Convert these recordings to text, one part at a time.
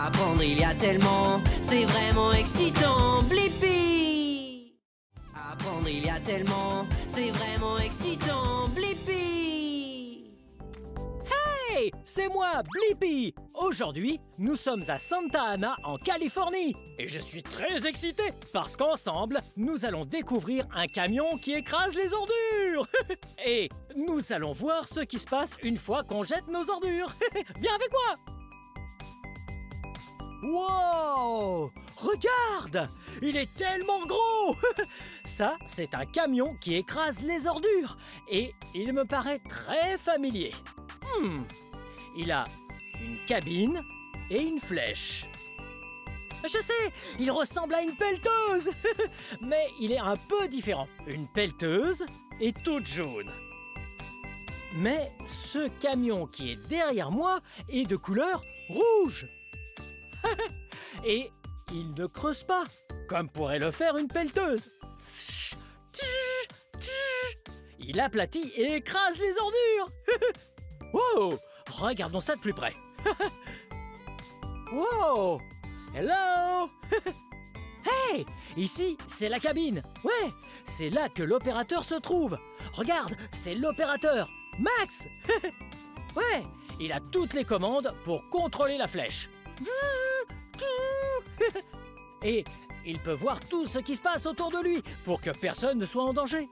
Apprendre il y a tellement, c'est vraiment excitant. Blippi. Apprendre il y a tellement, c'est vraiment excitant. Blippi. Hey, c'est moi, Blippi. Aujourd'hui, nous sommes à Santa Ana, en Californie. Et je suis très excité parce qu'ensemble, nous allons découvrir un camion qui écrase les ordures. Et nous allons voir ce qui se passe une fois qu'on jette nos ordures. Viens avec moi. Wow! Regarde! Il est tellement gros! Ça, c'est un camion qui écrase les ordures. Et il me paraît très familier. Il a une cabine et une flèche. Je sais, il ressemble à une pelleteuse. Mais il est un peu différent. Une pelleteuse est toute jaune. Mais ce camion qui est derrière moi est de couleur rouge. Et il ne creuse pas, comme pourrait le faire une pelleteuse. Il aplatit et écrase les ordures. Wow! Regardons ça de plus près. Wow! Hello! Hey! Ici, c'est la cabine. Ouais, c'est là que l'opérateur se trouve. Regarde, c'est l'opérateur, Max. Ouais, il a toutes les commandes pour contrôler la flèche. Et il peut voir tout ce qui se passe autour de lui pour que personne ne soit en danger.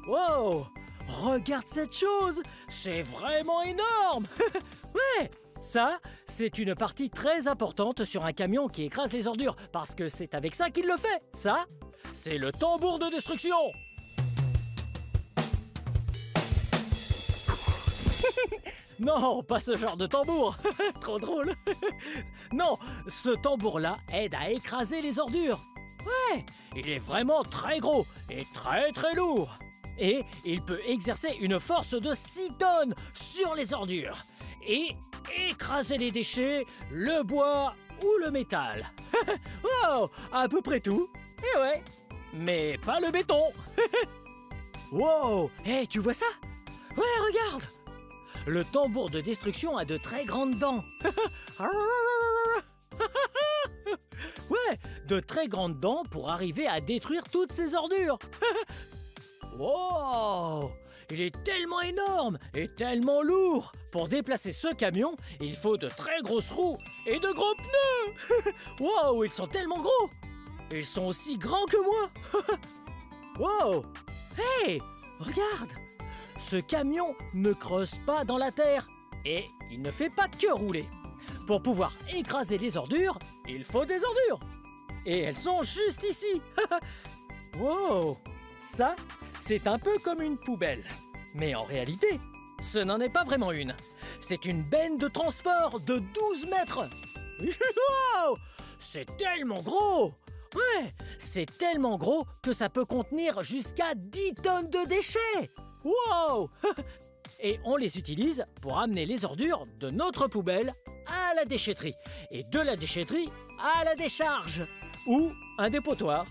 Wow! Regarde cette chose! C'est vraiment énorme! Ouais! Ça, c'est une partie très importante sur un camion qui écrase les ordures parce que c'est avec ça qu'il le fait. Ça, c'est le tambour de destruction. Non, pas ce genre de tambour. Trop drôle. Non, ce tambour-là aide à écraser les ordures. Ouais, il est vraiment très gros et très très lourd. Et il peut exercer une force de 6 tonnes sur les ordures et écraser les déchets, le bois ou le métal. Wow, à peu près tout. Et ouais, mais pas le béton. Wow, hey, tu vois ça? Ouais, regarde. Le tambour de destruction a de très grandes dents. Ouais, de très grandes dents pour arriver à détruire toutes ces ordures. Wow! Il est tellement énorme et tellement lourd. Pour déplacer ce camion, il faut de très grosses roues et de gros pneus. Wow, ils sont tellement gros. Ils sont aussi grands que moi. Wow! Hey, regarde! Ce camion ne creuse pas dans la terre et il ne fait pas que rouler. Pour pouvoir écraser les ordures, il faut des ordures. Et elles sont juste ici. Wow! Ça, c'est un peu comme une poubelle. Mais en réalité, ce n'en est pas vraiment une. C'est une benne de transport de 12 mètres. Wow! C'est tellement gros! Ouais, c'est tellement gros que ça peut contenir jusqu'à 10 tonnes de déchets. Wow! Et on les utilise pour amener les ordures de notre poubelle à la déchetterie et de la déchetterie à la décharge ou un dépotoir.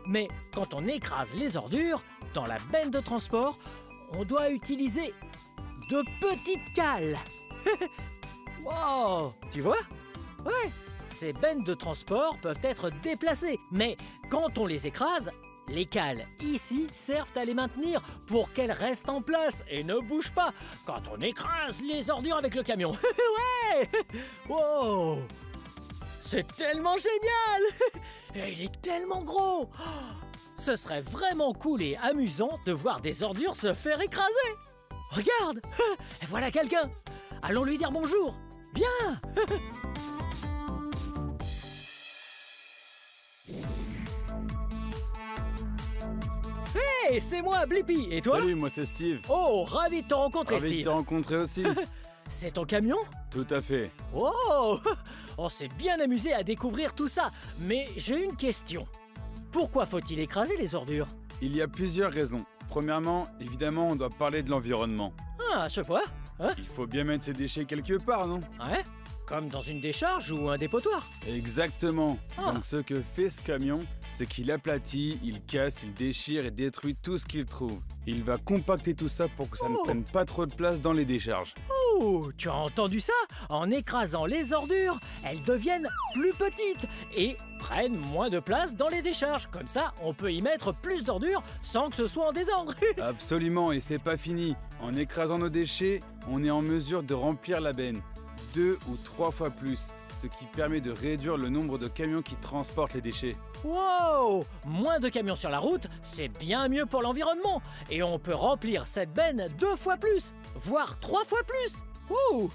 Mais quand on écrase les ordures dans la benne de transport, on doit utiliser de petites cales. Wow! Tu vois? Ouais, ces bennes de transport peuvent être déplacées, mais quand on les écrase, les cales ici servent à les maintenir pour qu'elles restent en place et ne bougent pas quand on écrase les ordures avec le camion. Ouais! Wow! C'est tellement génial! Et il est tellement gros! Ce serait vraiment cool et amusant de voir des ordures se faire écraser. Regarde! Voilà quelqu'un! Allons lui dire bonjour! Viens! Hey, c'est moi, Blippi! Et toi? Salut, moi c'est Steve. Oh, ravi de te rencontrer, Ravi de Steve! te rencontrer aussi. C'est ton camion? Tout à fait. Oh! On s'est bien amusé à découvrir tout ça. Mais j'ai une question. Pourquoi faut-il écraser les ordures? Il y a plusieurs raisons. Premièrement, évidemment, on doit parler de l'environnement. Ah, je vois. Hein? Il faut bien mettre ses déchets quelque part, non? Ouais? comme dans une décharge ou un dépotoir. Exactement. Ah. Donc ce que fait ce camion, c'est qu'il aplatit, il casse, il déchire et détruit tout ce qu'il trouve. Il va compacter tout ça pour que ça ne prenne pas trop de place dans les décharges. Oh, tu as entendu ça? En écrasant les ordures, elles deviennent plus petites et prennent moins de place dans les décharges. Comme ça, on peut y mettre plus d'ordures sans que ce soit en désordre. Absolument, et c'est pas fini. En écrasant nos déchets, on est en mesure de remplir la benne 2 ou 3 fois plus, ce qui permet de réduire le nombre de camions qui transportent les déchets. Wow! Moins de camions sur la route, c'est bien mieux pour l'environnement. Et on peut remplir cette benne 2 fois plus, voire 3 fois plus. Ouh!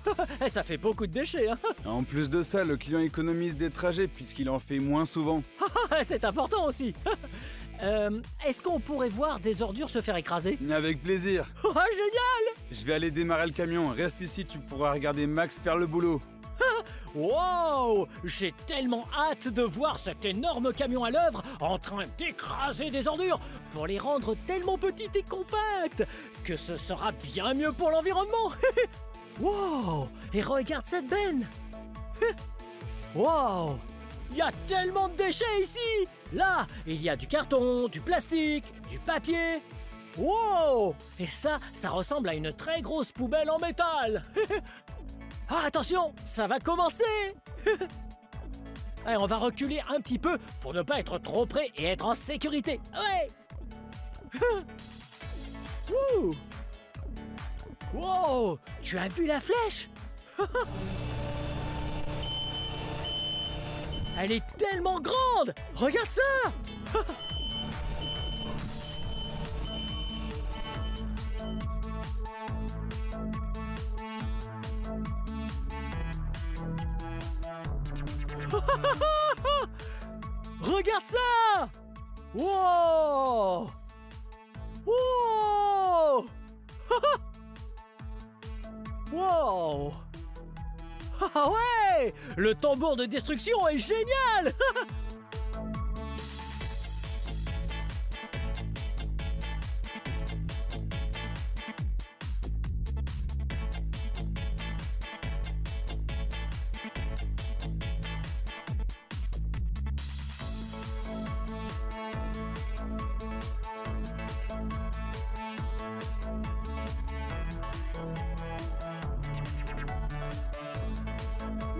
Ça fait beaucoup de déchets, hein? En plus de ça, le client économise des trajets puisqu'il en fait moins souvent. C'est important aussi. Est-ce qu'on pourrait voir des ordures se faire écraser? Avec plaisir. Oh, génial! Je vais aller démarrer le camion. Reste ici, tu pourras regarder Max faire le boulot. Wow! J'ai tellement hâte de voir cet énorme camion à l'œuvre en train d'écraser des ordures pour les rendre tellement petites et compactes que ce sera bien mieux pour l'environnement. Wow! Et regarde cette benne! Wow! Il y a tellement de déchets ici! Là, il y a du carton, du plastique, du papier. Wow! Et ça ressemble à une très grosse poubelle en métal. Ah, attention, ça va commencer. Allez, on va reculer un petit peu pour ne pas être trop près et être en sécurité. Ouais. Ouh. Wow! Tu as vu la flèche? Elle est tellement grande! Regarde ça! Regarde ça! Wow! Wow! Wow! Ah ouais! Le tambour de destruction est génial!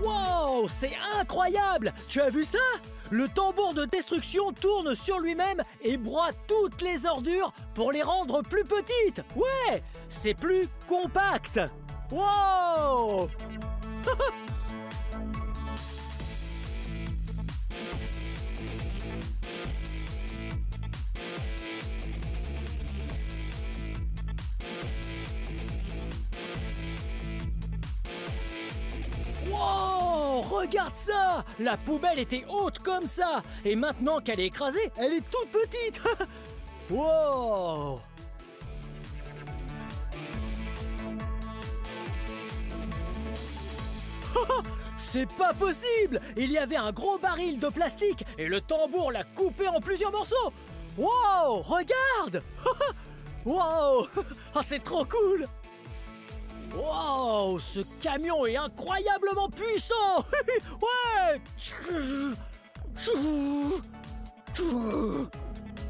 Wow, c'est incroyable! Tu as vu ça? Le tambour de destruction tourne sur lui-même et broie toutes les ordures pour les rendre plus petites. Ouais, c'est plus compact. Wow! Wow! Regarde ça! La poubelle était haute comme ça! Et maintenant qu'elle est écrasée, elle est toute petite! Wow! C'est pas possible! Il y avait un gros baril de plastique et le tambour l'a coupé en plusieurs morceaux! Wow! Regarde! Wow! Oh, c'est trop cool! Wow, ce camion est incroyablement puissant! Ouais!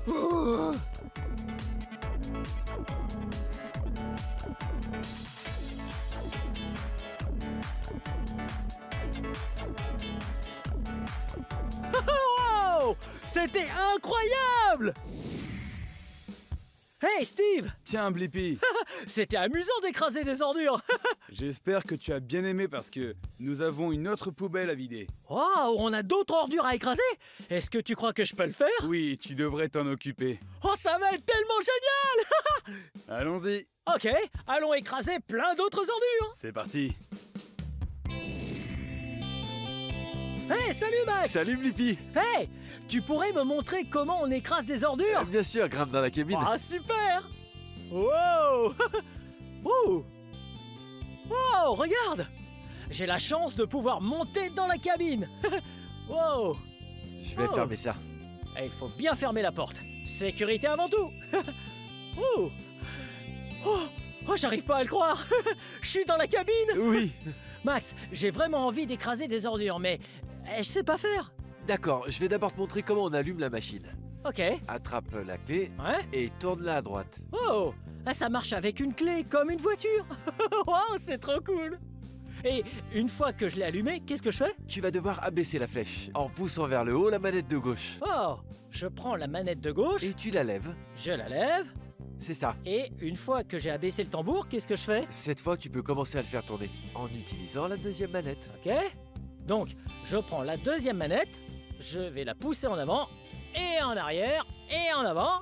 Wow! C'était incroyable! Hey Steve! Tiens, Blippi. C'était amusant d'écraser des ordures! J'espère que tu as bien aimé parce que nous avons une autre poubelle à vider. Wow, on a d'autres ordures à écraser? Est-ce que tu crois que je peux le faire? Oui, tu devrais t'en occuper. Oh, ça va être tellement génial! Allons-y. Ok, allons écraser plein d'autres ordures! C'est parti. Hey, salut Max! Salut Blippi. Hey, tu pourrais me montrer comment on écrase des ordures? Bien sûr, grimpe dans la cabine. Ah, super! Wow! Ouh! Wow, regarde! J'ai la chance de pouvoir monter dans la cabine! Wow! Je vais Oh. fermer ça. Et il faut bien fermer la porte. Sécurité avant tout! Oh, j'arrive pas à le croire! Je suis dans la cabine! Oui. Max, j'ai vraiment envie d'écraser des ordures, mais je sais pas faire. D'accord, je vais d'abord te montrer comment on allume la machine. Ok. Attrape la clé Ouais. et tourne-la à droite. Oh, ça marche avec une clé, comme une voiture. Wow, c'est trop cool. Et une fois que je l'ai allumé, qu'est-ce que je fais? Tu vas devoir abaisser la flèche en poussant vers le haut la manette de gauche. Oh, je prends la manette de gauche, Et tu la lèves. je la lève, C'est ça. et une fois que j'ai abaissé le tambour, qu'est-ce que je fais? Cette fois, tu peux commencer à le faire tourner en utilisant la deuxième manette. Ok. Donc, je prends la deuxième manette, je vais la pousser en avant, et en arrière, et en avant.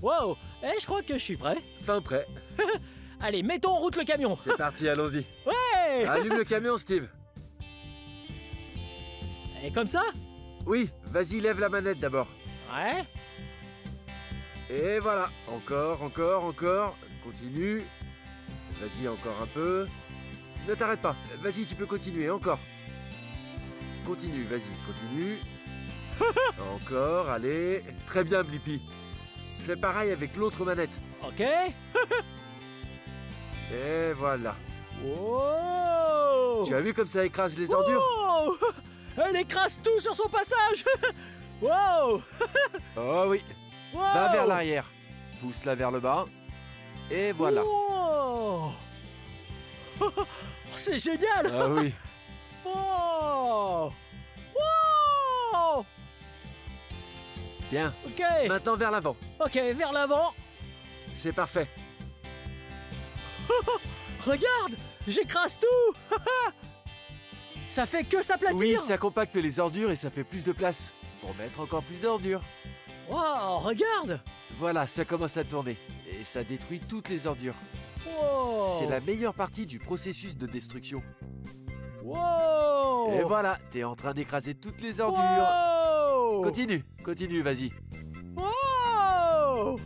Wow, je crois que je suis prêt. Fin prêt. Allez, mettons en route le camion. C'est parti, allons-y. Ouais. Allume le camion, Steve. Et comme ça? Oui, vas-y, lève la manette d'abord. Ouais. Et voilà. Encore, encore, encore. Continue. Vas-y, encore un peu. Ne t'arrête pas. Vas-y, tu peux continuer, encore. Continue, vas-y, continue. Encore, allez. Très bien, Blippi. Fais pareil avec l'autre manette. Ok. Et voilà. Wow. Tu as vu comme ça écrase les ordures? Wow. Elle écrase tout sur son passage. Wow. Oh oui. Wow. Va vers l'arrière. Pousse-la vers le bas. Et voilà. Wow. C'est génial. Ah oui. Oh. Wow. Bien. Ok. Maintenant vers l'avant. Ok, vers l'avant. C'est parfait. Regarde, j'écrase tout. Ça fait que s'aplatir. Oui, ça compacte les ordures et ça fait plus de place pour mettre encore plus d'ordures. Wow, regarde. Voilà, ça commence à tourner et ça détruit toutes les ordures. Wow. C'est la meilleure partie du processus de destruction. Wow. Et voilà, t'es en train d'écraser toutes les ordures. Wow. Continue, continue, vas-y. Wow.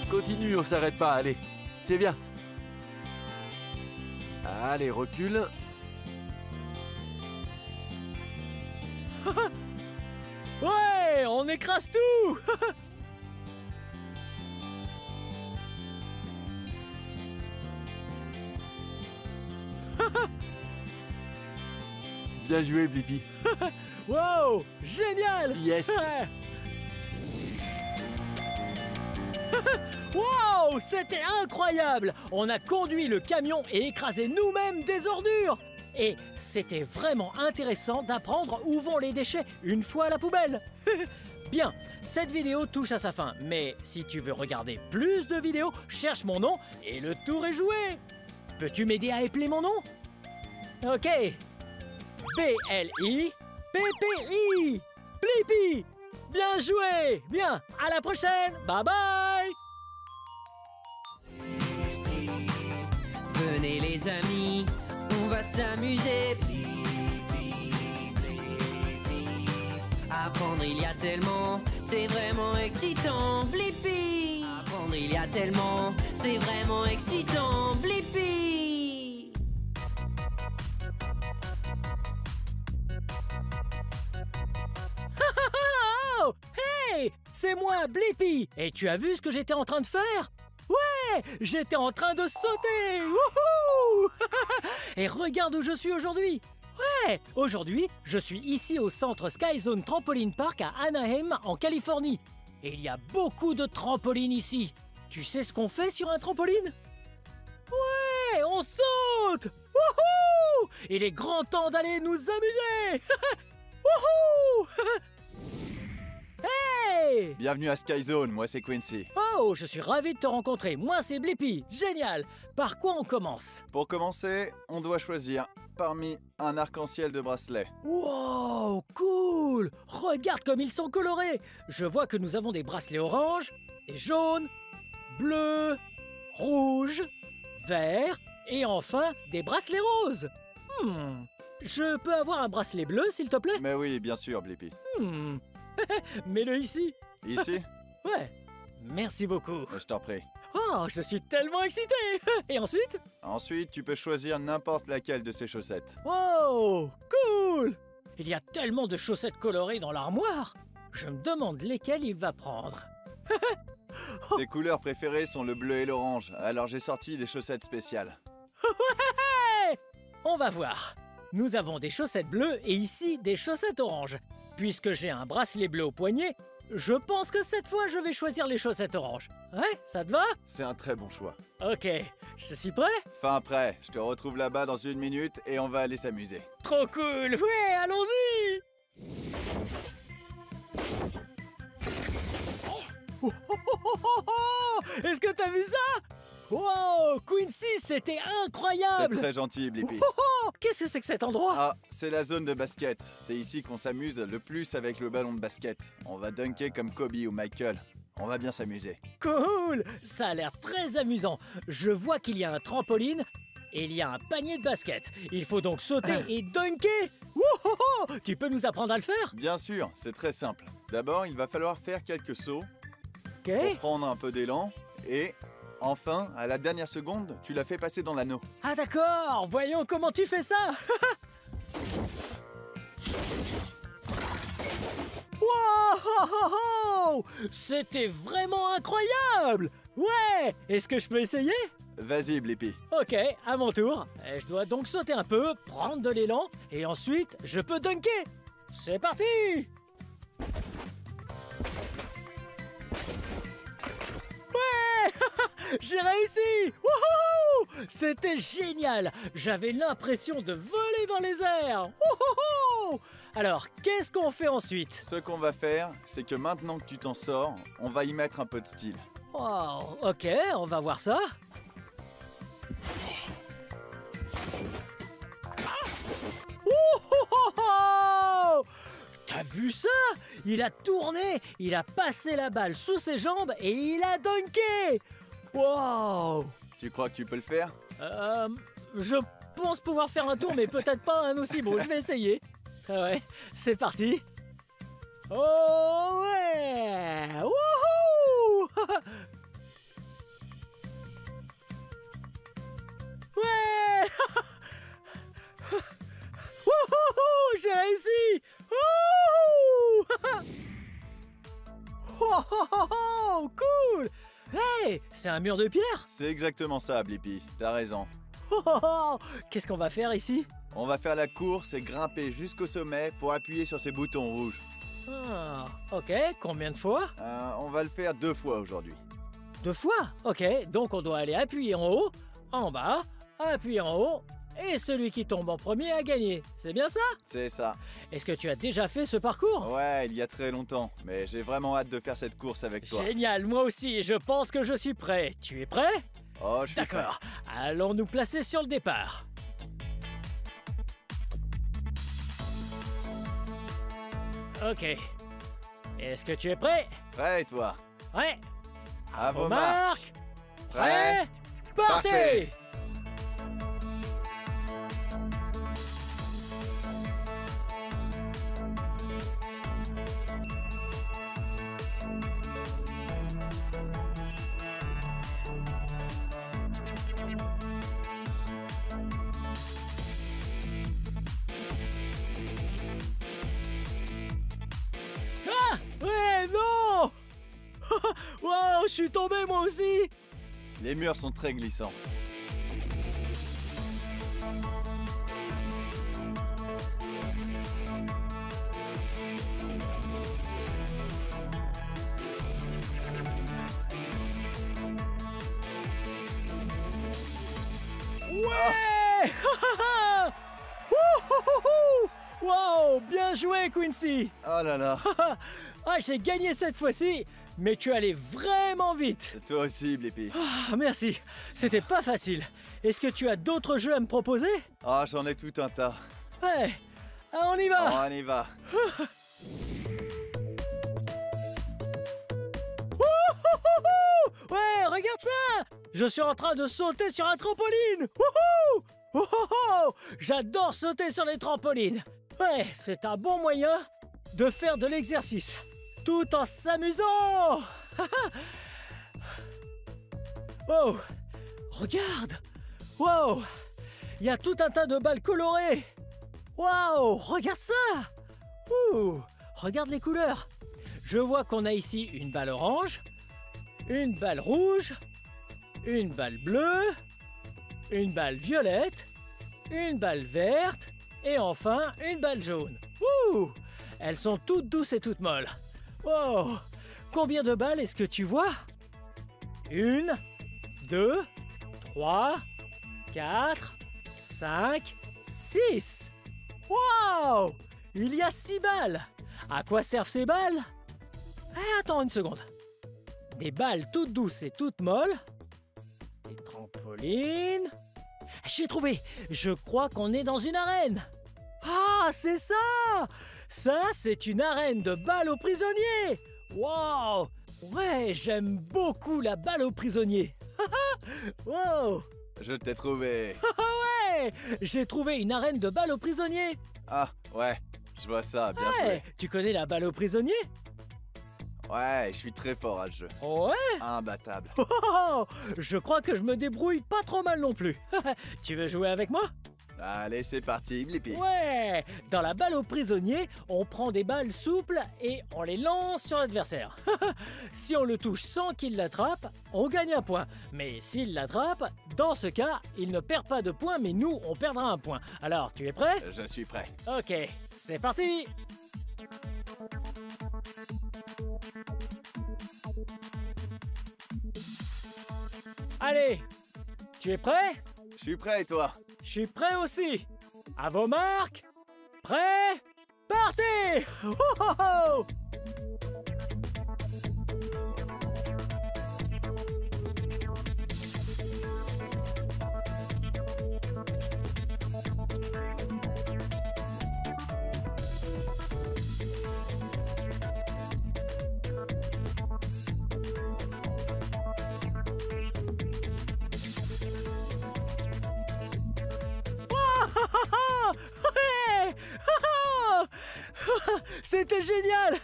Continue, on s'arrête pas, allez. C'est bien. Allez, recule. Ouais, on écrase tout. Bien joué, Blippi. Wow, génial. Yes. Wow, c'était incroyable. On a conduit le camion et écrasé nous-mêmes des ordures. Et c'était vraiment intéressant d'apprendre où vont les déchets une fois à la poubelle. Bien, cette vidéo touche à sa fin, mais si tu veux regarder plus de vidéos, cherche mon nom et le tour est joué. Peux-tu m'aider à épeler mon nom? Ok. Blippi. Blippi. Bien joué. Bien, à la prochaine. Bye bye. Venez les amis, on va s'amuser. Apprendre il y a tellement, c'est vraiment excitant. Blippi. Apprendre il y a tellement, c'est vraiment excitant. Blippi. Oh, hey, c'est moi, Blippi. Et tu as vu ce que j'étais en train de faire? Ouais, j'étais en train de sauter. Wouhou. Et regarde où je suis aujourd'hui. Ouais, aujourd'hui, je suis ici au centre Sky Zone Trampoline Park à Anaheim, en Californie. Et il y a beaucoup de trampolines ici. Tu sais ce qu'on fait sur un trampoline? Ouais, on saute. Wouhou. Il est grand temps d'aller nous amuser. Wouhou. Hey! Bienvenue à Sky Zone, moi c'est Quincy. Oh, je suis ravi de te rencontrer. Moi, c'est Blippi. Génial. Par quoi on commence? Pour commencer, on doit choisir parmi un arc-en-ciel de bracelets. Wow, cool! Regarde comme ils sont colorés. Je vois que nous avons des bracelets orange, et jaunes, bleus, rouges, verts, et enfin des bracelets roses. Je peux avoir un bracelet bleu, s'il te plaît? Mais oui, bien sûr, Blippi. Mets-le ici. Ici? Ouais. Merci beaucoup. Je t'en prie. Oh, je suis tellement excité. Et ensuite? Ensuite, tu peux choisir n'importe laquelle de ces chaussettes. Oh, cool! Il y a tellement de chaussettes colorées dans l'armoire. Je me demande lesquelles il va prendre. Tes couleurs préférées sont le bleu et l'orange, alors j'ai sorti des chaussettes spéciales. Hey, on va voir. Nous avons des chaussettes bleues et ici des chaussettes oranges. Puisque j'ai un bracelet bleu au poignet, je pense que cette fois je vais choisir les chaussettes oranges. Ouais, ça te va? C'est un très bon choix. Ok, je suis prêt? Fin prêt, je te retrouve là-bas dans 1 minute et on va aller s'amuser. Trop cool, ouais, allons-y! Oh, oh, oh, oh, oh, oh. Est-ce que t'as vu ça? Wow, Quincy, c'était C'est incroyable! très gentil, Blippi. Oh, oh, qu'est-ce que c'est que cet endroit? Ah, c'est la zone de basket. C'est ici qu'on s'amuse le plus avec le ballon de basket. On va dunker comme Kobe ou Michael. On va bien s'amuser. Cool! Ça a l'air très amusant. Je vois qu'il y a un trampoline et il y a un panier de basket. Il faut donc sauter et dunker. Wouhou! Tu peux nous apprendre à le faire? Bien sûr, c'est très simple. D'abord, il va falloir faire quelques sauts Ok. pour prendre un peu d'élan et enfin, à la dernière seconde, tu l'as fait passer dans l'anneau. Ah d'accord, voyons comment tu fais ça. Wow! C'était vraiment incroyable. Ouais, est-ce que je peux essayer? Vas-y, Blippi. Ok, à mon tour. Je dois donc sauter un peu, prendre de l'élan, et ensuite, je peux dunker. C'est parti! Ouais! J'ai réussi! Wouhou! C'était génial! J'avais l'impression de voler dans les airs! Wouhou! Alors, qu'est-ce qu'on fait ensuite? Ce qu'on va faire, c'est que maintenant que tu t'en sors, on va y mettre un peu de style. Wow, ok, on va voir ça. Wouhou! T'as vu ça? Il a tourné, il a passé la balle sous ses jambes et il a dunké! Wow! Tu crois que tu peux le faire? Je pense pouvoir faire un tour, mais peut-être pas un aussi beau. Je vais essayer. Ah ouais, c'est parti. Oh ouais! Wouhou! Ouais! Wouhou! J'ai réussi! Wouhou! Oh, oh, oh, oh, cool! Hey! C'est un mur de pierre? C'est exactement ça, Blippi. T'as raison. Oh, oh, oh. Qu'est-ce qu'on va faire ici? On va faire la course et grimper jusqu'au sommet pour appuyer sur ces boutons rouges. Ah, ok, combien de fois? On va le faire 2 fois aujourd'hui. 2 fois? Ok, donc on doit aller appuyer en haut, en bas, appuyer en haut, et celui qui tombe en premier a gagné. C'est bien ça? C'est ça. Est-ce que tu as déjà fait ce parcours? Ouais, il y a très longtemps, mais j'ai vraiment hâte de faire cette course avec toi. Génial, moi aussi, je pense que je suis prêt. Tu es prêt? Oh, je suis prêt. D'accord, allons nous placer sur le départ. Ok. Est-ce que tu es prêt? Prêt, et toi? Ouais. À vos marques. Prêt? Partez! Ah! Ouais, non! Wow, je suis tombé moi aussi! Les murs sont très glissants. Ouais! Wouhouhou! Wow, bien joué Quincy! Oh là là. Ah, j'ai gagné cette fois-ci, mais tu allais vraiment vite! Toi aussi, Blippi. Ah, merci, c'était pas facile. Est-ce que tu as d'autres jeux à me proposer? Ah, j'en ai tout un tas. Ouais, ah, on y va! On y va. Wouhouhou! Ouais, regarde ça! Je suis en train de sauter sur un trampoline! Wouhou! Wouhou! J'adore sauter sur les trampolines! Ouais, c'est un bon moyen de faire de l'exercice, tout en s'amusant! Oh! Regarde! Wow! Il y a tout un tas de balles colorées! Wow! Regarde ça! Ouh! Regarde les couleurs! Je vois qu'on a ici une balle orange, une balle rouge, une balle bleue, une balle violette, une balle verte et enfin une balle jaune. Ouh! Elles sont toutes douces et toutes molles. Wow! Combien de balles est-ce que tu vois? 1, 2, 3, 4, 5, 6. Wow! Il y a 6 balles. À quoi servent ces balles? Attends une seconde. Des balles toutes douces et toutes molles. Des trampolines. J'ai trouvé. Je crois qu'on est dans une arène. Ah, c'est ça! Ça, c'est une arène de balles aux prisonniers. Wow! Ouais, j'aime beaucoup la balle aux prisonniers. Wow! Je t'ai trouvé. Ouais! J'ai trouvé une arène de balles aux prisonniers. Ah, ouais, je vois ça, bien Ouais, tu connais la balle aux prisonniers? joué. Ouais, je suis très fort à ce jeu. Ouais! Imbattable. Oh, je crois que je me débrouille pas trop mal non plus. Tu veux jouer avec moi? Allez, c'est parti, Blippi. Ouais! Dans la balle aux prisonniers, on prend des balles souples et on les lance sur l'adversaire. Si on le touche sans qu'il l'attrape, on gagne un point. Mais s'il l'attrape, dans ce cas, il ne perd pas de points, mais nous, on perdra un point. Alors, tu es prêt? Je suis prêt. Ok, c'est parti! Allez, tu es prêt? Je suis prêt et toi? Je suis prêt aussi. À vos marques. Prêt? Partez! Oh, oh, oh! Ouais! C'était génial!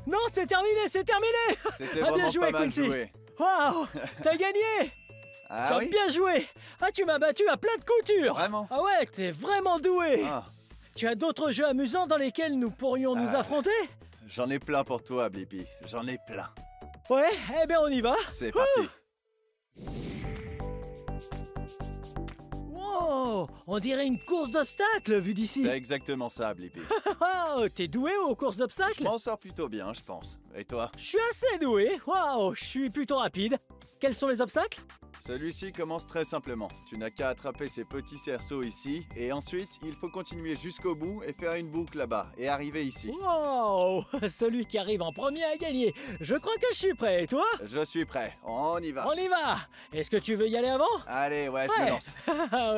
Non, c'est terminé, c'est terminé! C'était Ah, bien vraiment joué, pas mal Quincy. joué. Waouh! T'as gagné! Tu Ah as oui? bien joué! Ah, tu m'as battu à plein de coutures! Vraiment? Ah ouais, t'es vraiment doué! Ah, Tu as d'autres jeux amusants dans lesquels nous pourrions nous Ah. affronter? j'en ai plein pour toi, Blippi. J'en ai plein. Ouais, eh bien on y va! C'est parti. Wow! On dirait une course d'obstacles vu d'ici! C'est exactement ça, Blippi. Oh, t'es doué aux courses Je d'obstacles? m'en sors plutôt bien, je pense. Et toi? Je suis assez doué! Waouh! Je suis plutôt rapide! Quels sont les obstacles? Celui-ci commence très simplement. Tu n'as qu'à attraper ces petits cerceaux ici, et ensuite, il faut continuer jusqu'au bout et faire une boucle là-bas, et arriver ici. Wow! Celui qui arrive en premier a gagné! Je crois que je suis prêt, et toi? Je suis prêt, on y va. On y va! Est-ce que tu veux y aller avant? Allez, ouais, je me Ouais. lance.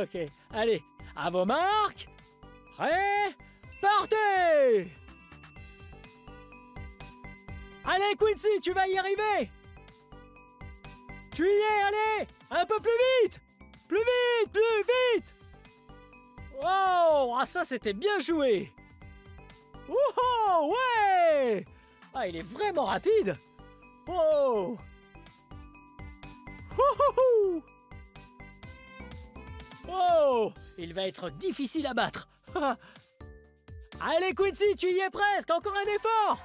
Ok, allez, à vos marques! Prêt? Partez! Allez, Quincy, tu vas y arriver! Tu y es, allez! Un peu plus vite! Plus vite, plus vite! Wow! Ah, ça, c'était bien joué! Wouhou! Ouais! Ah, il est vraiment rapide! Wow! Wouhou! Oh! Il va être difficile à battre! Allez, Quincy, tu y es presque! Encore un effort!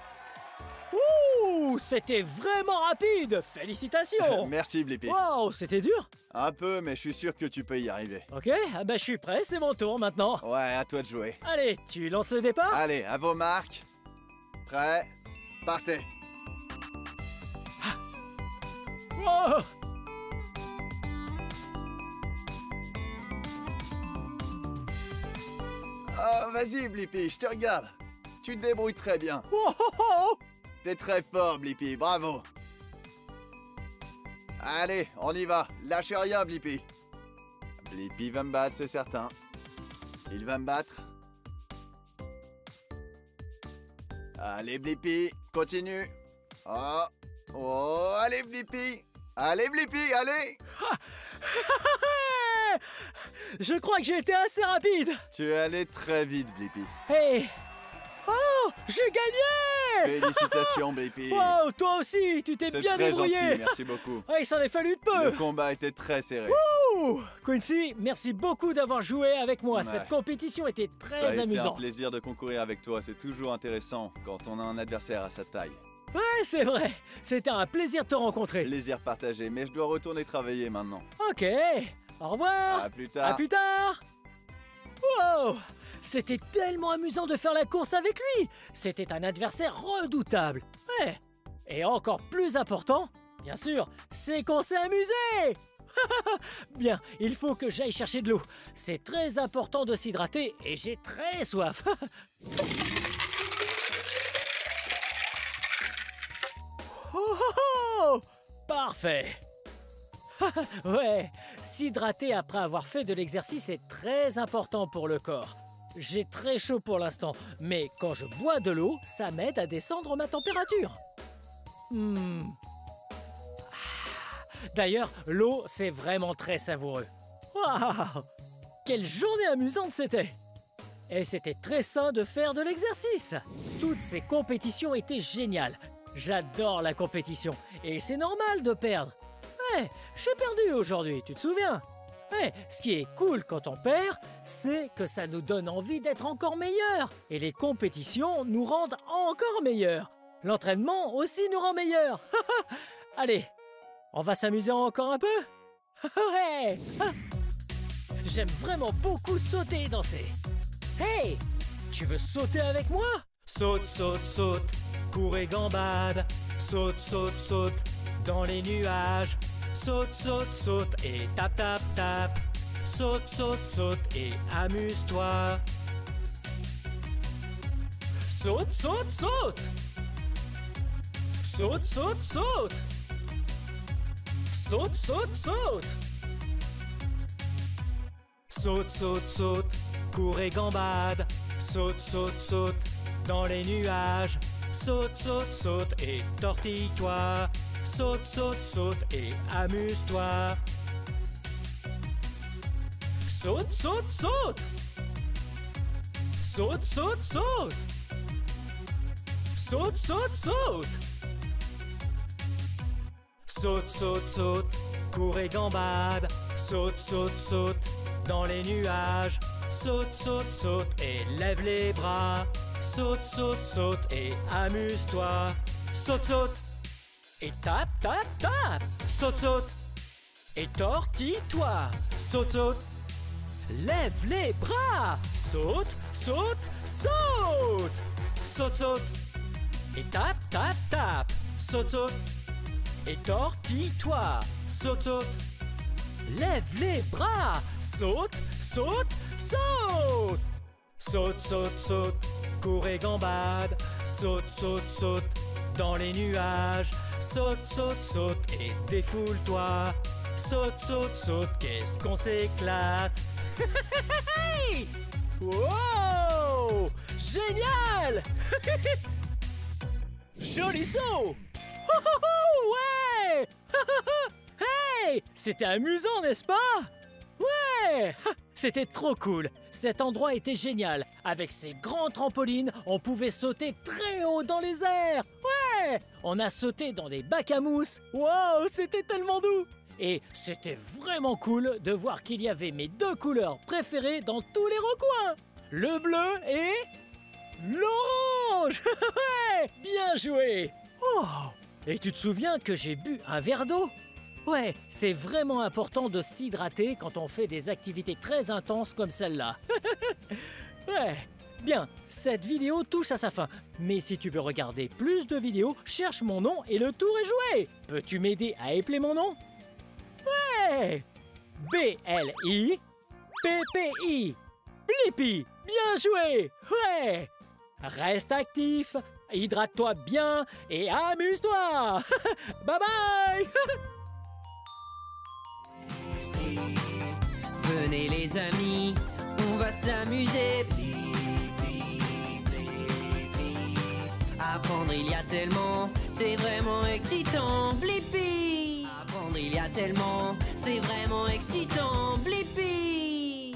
Ouh! C'était vraiment rapide! Félicitations! Merci, Blippi. Wow, c'était dur! Un peu, mais je suis sûr que tu peux y arriver. Ok, ah bah je suis prêt, c'est mon tour maintenant. Ouais, à toi de jouer. Allez, tu lances le départ? Allez, à vos marques. Prêt? Partez. Oh! Oh, vas-y, Blippi, je te regarde. Tu te débrouilles très bien. Oh, oh, oh! T'es très fort, Blippi, bravo. Allez, on y va. Lâchez rien, Blippi. Blippi va me battre, c'est certain. Il va me battre. Allez, Blippi, continue. Oh, oh, allez, Blippi. Allez, Blippi, allez. Je crois que j'ai été assez rapide. Tu es allé très vite, Blippi. Hey! Oh! J'ai gagné! Félicitations, Blippi. Wow, toi aussi, tu t'es C'est bien très débrouillé. gentil, merci beaucoup. Ah, il s'en est fallu de peu. Le combat était très serré. Ouh! Quincy, merci beaucoup d'avoir joué avec moi. Ouais. Cette compétition était Ça a très été un amusante. plaisir de concourir avec toi. C'est toujours intéressant quand on a un adversaire à sa taille. Ouais, c'est vrai. C'était un plaisir de te rencontrer. Plaisir partagé, mais je dois retourner travailler maintenant. Ok. Au revoir. À plus tard. À plus tard. Wow! C'était tellement amusant de faire la course avec lui. C'était un adversaire redoutable. Ouais. Et encore plus important, bien sûr, c'est qu'on s'est amusé. Bien, il faut que j'aille chercher de l'eau. C'est très important de s'hydrater et j'ai très soif. Oh, oh, oh! Parfait. Ouais, s'hydrater après avoir fait de l'exercice est très important pour le corps. J'ai très chaud pour l'instant, mais quand je bois de l'eau, ça m'aide à descendre ma température. D'ailleurs, l'eau, c'est vraiment très savoureux. Waouh! Quelle journée amusante c'était! Et c'était très sain de faire de l'exercice. Toutes ces compétitions étaient géniales. J'adore la compétition. Et c'est normal de perdre. Ouais, j'ai perdu aujourd'hui, tu te souviens? Ouais, ce qui est cool quand on perd, c'est que ça nous donne envie d'être encore meilleurs. Et les compétitions nous rendent encore meilleurs. L'entraînement aussi nous rend meilleurs. Allez, on va s'amuser encore un peu? Ouais! J'aime vraiment beaucoup sauter et danser. Hey! Tu veux sauter avec moi? Saute, saute, saute, cours et gambade. Saute, saute, saute, dans les nuages. Saute, saute, saute et tape, tape, tape. Saute, saute, saute et amuse-toi. Saute, saute, saute. Saute, saute, saute. Saute, saute, saute. Saute, saute, saute, cours et gambade. Saute, saute, saute, dans les nuages. Saute, saute, saute et tortille-toi. Saute, saute, saute et amuse-toi. Saute, saute, saute. Saute, saute, saute. Saute, saute, saute. Saute, saute, saute, cours et gambade. Saute, saute, saute, dans les nuages. Saute, saute, saute et lève les bras. Saute, saute, saute et amuse-toi. Saute, saute et tape, tape, tape. Saute, saute et tortille-toi. Saute, saute, lève les bras. Saute, saute, saute. Saute, saute et tape, tape, tape. Saute, saute et tortille-toi. Saute, saute, lève les bras. Saute, saute, saute. Saute, saute, saute, cours et gambade. Saute, saute, saute, dans les nuages. Saute, saute, saute et défoule-toi. Saute, saute, saute, qu'est-ce qu'on s'éclate. Wow! Génial! Joli saut! Ouais! Hey! C'était amusant, n'est-ce pas? Ouais! C'était trop cool. Cet endroit était génial. Avec ces grands trampolines, on pouvait sauter très haut dans les airs. Ouais! On a sauté dans des bacs à mousse. Wow! C'était tellement doux. Et c'était vraiment cool de voir qu'il y avait mes deux couleurs préférées dans tous les recoins. Le bleu et l'orange. Ouais! Bien joué. Oh! Et tu te souviens que j'ai bu un verre d'eau? Ouais, c'est vraiment important de s'hydrater quand on fait des activités très intenses comme celle-là. Ouais, bien, cette vidéo touche à sa fin. Mais si tu veux regarder plus de vidéos, cherche mon nom et le tour est joué. Peux-tu m'aider à épeler mon nom? Ouais! B-L-I-P-P-I. Blippi, bien joué! Ouais! Reste actif, hydrate-toi bien et amuse-toi. Bye bye. Venez les amis, on va s'amuser. Apprendre il y a tellement, c'est vraiment excitant. Blippi. Apprendre il y a tellement, c'est vraiment excitant. Blippi.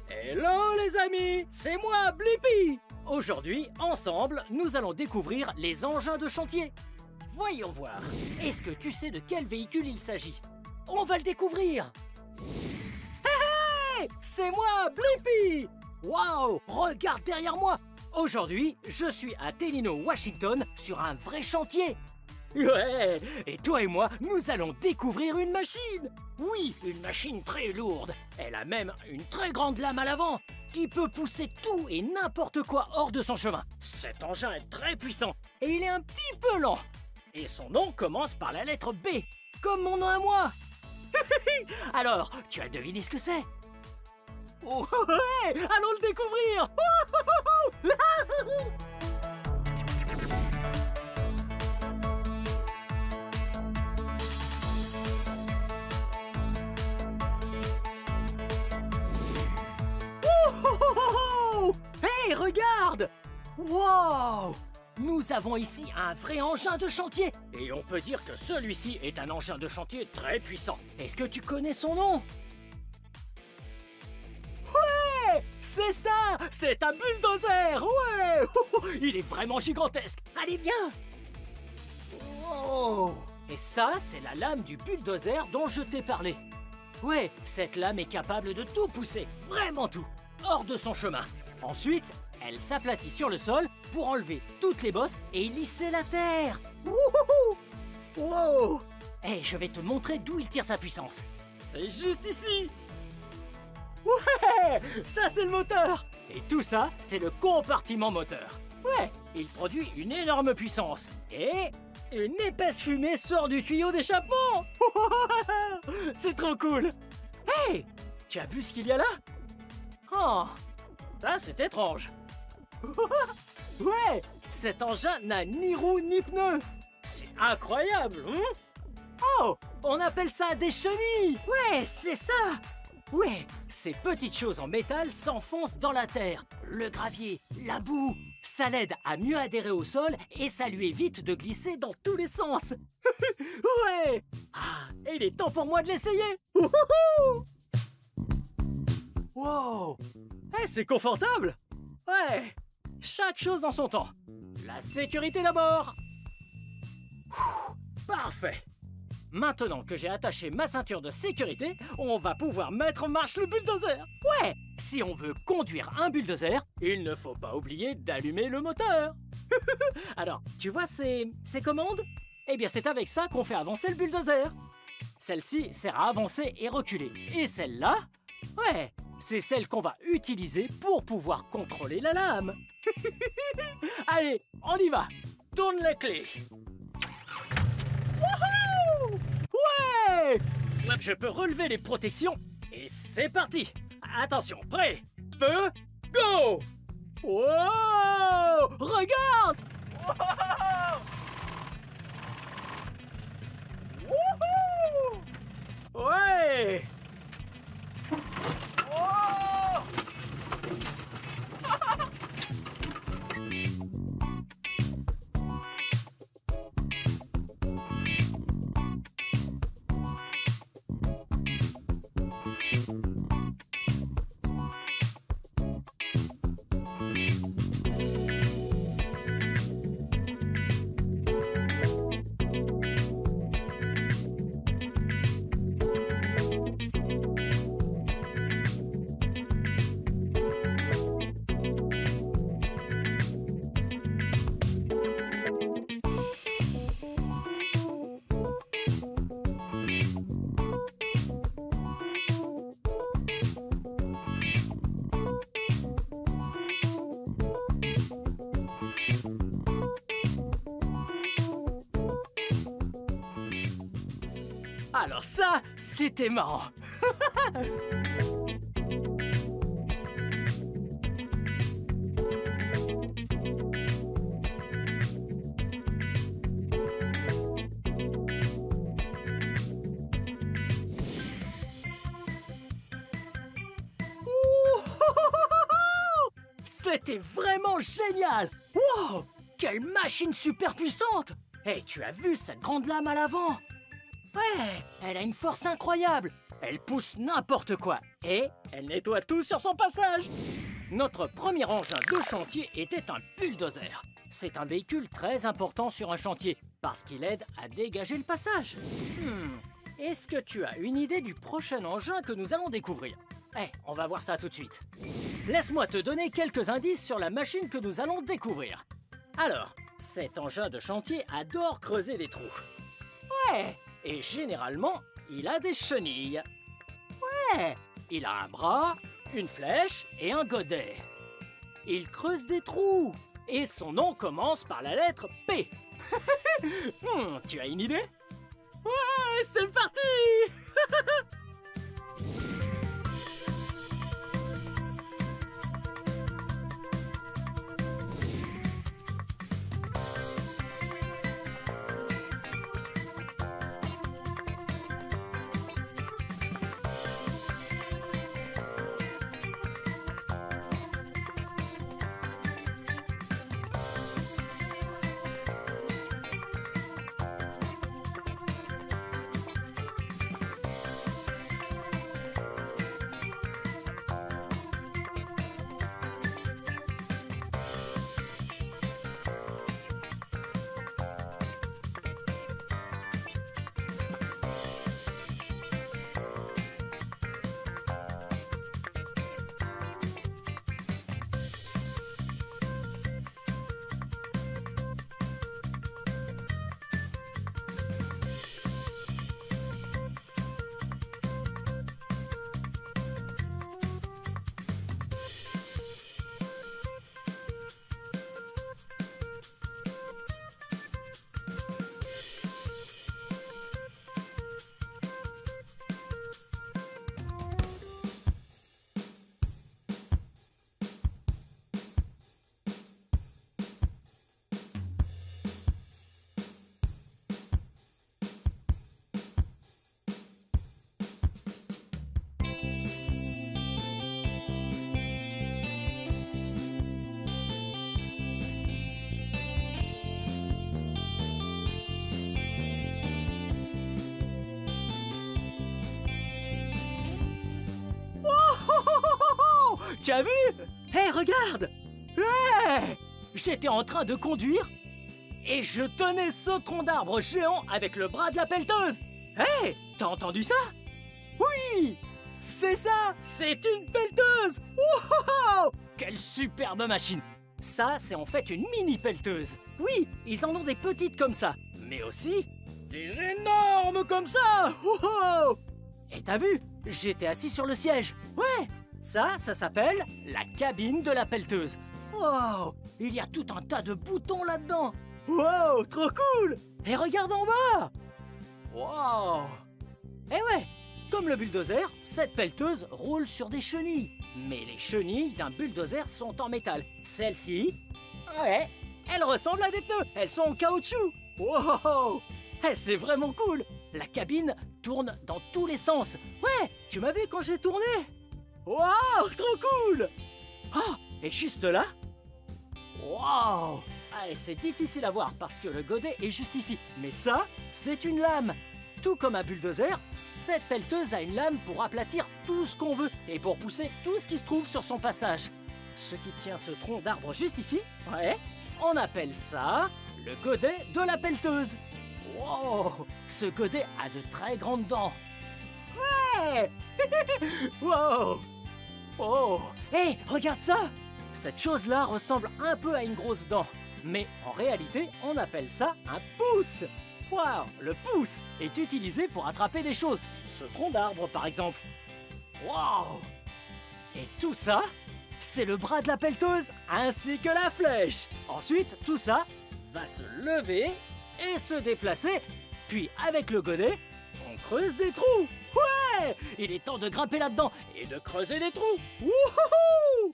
Hello les amis, c'est moi Blippi. Aujourd'hui, ensemble, nous allons découvrir les engins de chantier. Voyons voir, est-ce que tu sais de quel véhicule il s'agit? On va le découvrir. Hey, c'est moi Blippi. Waouh, regarde derrière moi. Aujourd'hui, je suis à Tellino, Washington, sur un vrai chantier. Ouais, et toi et moi, nous allons découvrir une machine. Oui, une machine très lourde. Elle a même une très grande lame à l'avant qui peut pousser tout et n'importe quoi hors de son chemin. Cet engin est très puissant et il est un petit peu lent. Et son nom commence par la lettre B, comme mon nom à moi. Alors, tu as deviné ce que c'est? Oh, ouais, allons le découvrir. Hey, regarde! Wow! Nous avons ici un vrai engin de chantier. Et on peut dire que celui-ci est un engin de chantier très puissant. Est-ce que tu connais son nom? Ouais! C'est ça! C'est un bulldozer! Ouais! Il est vraiment gigantesque. Allez, viens! Oh! Et ça, c'est la lame du bulldozer dont je t'ai parlé. Ouais, cette lame est capable de tout pousser, vraiment tout, hors de son chemin. Ensuite, elle s'aplatit sur le sol pour enlever toutes les bosses et lisser la terre. Wouhou! Wow! Hey, je vais te montrer d'où il tire sa puissance. C'est juste ici. Ouais! Ça, c'est le moteur. Et tout ça, c'est le compartiment moteur. Ouais, il produit une énorme puissance. Et une épaisse fumée sort du tuyau d'échappement. C'est trop cool. Hey! Tu as vu ce qu'il y a là? Oh! Ça, c'est étrange. Ouais! Cet engin n'a ni roue ni pneus. C'est incroyable, hein? Oh! On appelle ça des chenilles. Ouais, c'est ça. Ouais, ces petites choses en métal s'enfoncent dans la terre. Le gravier, la boue, ça l'aide à mieux adhérer au sol et ça lui évite de glisser dans tous les sens. Ouais! Ah, il est temps pour moi de l'essayer. Wow! Eh, c'est confortable! Ouais! Chaque chose en son temps. La sécurité d'abord! Parfait! Maintenant que j'ai attaché ma ceinture de sécurité, on va pouvoir mettre en marche le bulldozer! Ouais! Si on veut conduire un bulldozer, il ne faut pas oublier d'allumer le moteur! Alors, tu vois ces commandes? Eh bien, c'est avec ça qu'on fait avancer le bulldozer! Celle-ci sert à avancer et reculer. Et celle-là? Ouais! C'est celle qu'on va utiliser pour pouvoir contrôler la lame. Allez, on y va. Tourne les clés. Wouhou! Ouais! Je peux relever les protections. Et c'est parti. Attention, prêt? Feu, go! Wow! Regarde! Wouhou! Ouais! Alors ça, c'était marrant. C'était vraiment génial! Wow! Quelle machine super puissante! Et tu as vu cette grande lame à l'avant? Ouais, elle a une force incroyable. Elle pousse n'importe quoi et elle nettoie tout sur son passage. Notre premier engin de chantier était un bulldozer. C'est un véhicule très important sur un chantier parce qu'il aide à dégager le passage. Est-ce que tu as une idée du prochain engin que nous allons découvrir? On va voir ça tout de suite. Laisse-moi te donner quelques indices sur la machine que nous allons découvrir. Alors, cet engin de chantier adore creuser des trous. Ouais, et généralement, il a des chenilles. Ouais, il a un bras, une flèche et un godet. Il creuse des trous et son nom commence par la lettre P. Tu as une idée? Ouais, c'est parti. Tu as vu? Hé, regarde! Ouais! J'étais en train de conduire et je tenais ce tronc d'arbre géant avec le bras de la pelleteuse. Hé! T'as entendu ça? Oui! C'est ça! C'est une pelleteuse! Wow! Quelle superbe machine! Ça, c'est en fait une mini pelleteuse. Oui, ils en ont des petites comme ça, mais aussi des énormes comme ça! Wow! Et t'as vu? J'étais assis sur le siège. Ouais! Ça s'appelle la cabine de la pelleteuse. Wow! Il y a tout un tas de boutons là-dedans. Wow! Trop cool! Et regarde en bas! Wow! Eh ouais! Comme le bulldozer, cette pelleteuse roule sur des chenilles. Mais les chenilles d'un bulldozer sont en métal. Celles-ci, ouais, elles ressemblent à des pneus. Elles sont en caoutchouc. Wow! Eh, c'est vraiment cool! La cabine tourne dans tous les sens. Ouais! Tu m'as vu quand j'ai tourné? Wow! Trop cool! Ah! Et juste là? Wow! Ah, c'est difficile à voir parce que le godet est juste ici. Mais ça, c'est une lame. Tout comme un bulldozer, cette pelleteuse a une lame pour aplatir tout ce qu'on veut et pour pousser tout ce qui se trouve sur son passage. Ce qui tient ce tronc d'arbre juste ici, ouais, on appelle ça le godet de la pelleteuse. Wow! Ce godet a de très grandes dents. Ouais! Wow! Oh! Hé, regarde ça! Cette chose-là ressemble un peu à une grosse dent. Mais en réalité, on appelle ça un pouce. Waouh! Le pouce est utilisé pour attraper des choses. Ce tronc d'arbre, par exemple. Waouh! Et tout ça, c'est le bras de la pelleteuse ainsi que la flèche. Ensuite, tout ça va se lever et se déplacer. Puis, avec le godet, on creuse des trous. Ouais! Il est temps de grimper là-dedans et de creuser des trous. Wouhou!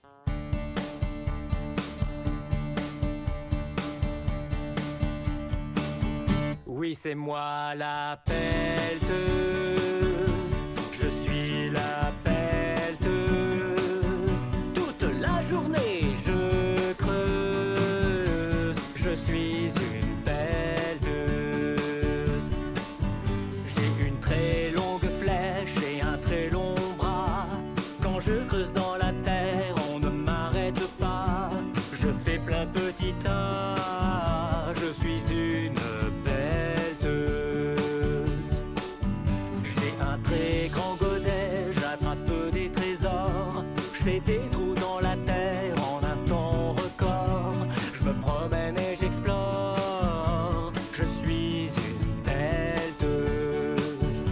Oui, c'est moi la pelleteuse. Je suis la pelleteuse. Toute la journée, je creuse. Je suis une pelleteuse. J'ai une très longue flèche et un très long bras. Quand je creuse dans la terre, on ne m'arrête pas. Je fais plein de petits tas. Je suis une pelleteuse. J'ai un très grand godet, j'attrape des trésors. Je fais des trous dans la terre en un temps record. Je me promène et j'explore. Je suis une pelleteuse.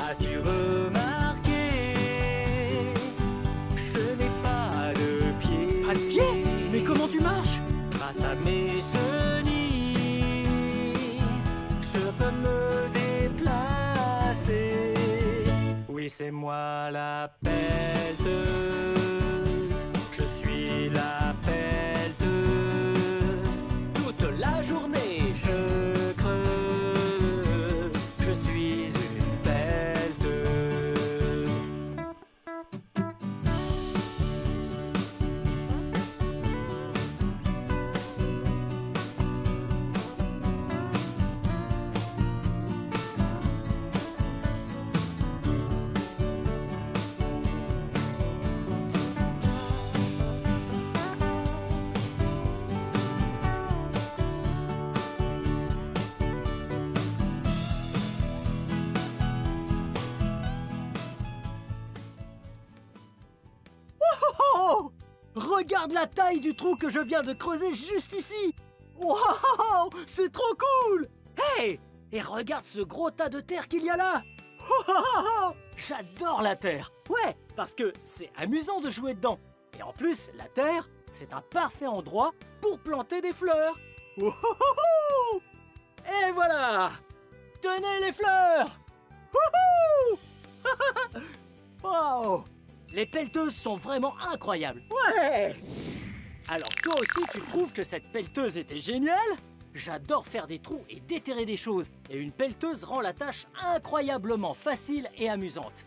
As-tu remarqué? Je n'ai pas de pieds. Pas de pieds? Mais comment tu marches? Grâce à mes chenilles, je peux me déplacer. Oui, c'est moi la pelleteuse. Je suis la pelleteuse. Toute la journée, je creuse. Je suis une pelleteuse. Oh! Regarde la taille du trou que je viens de creuser juste ici! Waouh! C'est trop cool! Hey! Et regarde ce gros tas de terre qu'il y a là! Oh! J'adore la terre! Ouais, parce que c'est amusant de jouer dedans. Et en plus, la terre, c'est un parfait endroit pour planter des fleurs. Oh! Et voilà! Tenez les fleurs! Wouhou! Wow! Les pelleteuses sont vraiment incroyables. Ouais! Alors toi aussi, tu trouves que cette pelleteuse était géniale? J'adore faire des trous et déterrer des choses. Et une pelleteuse rend la tâche incroyablement facile et amusante.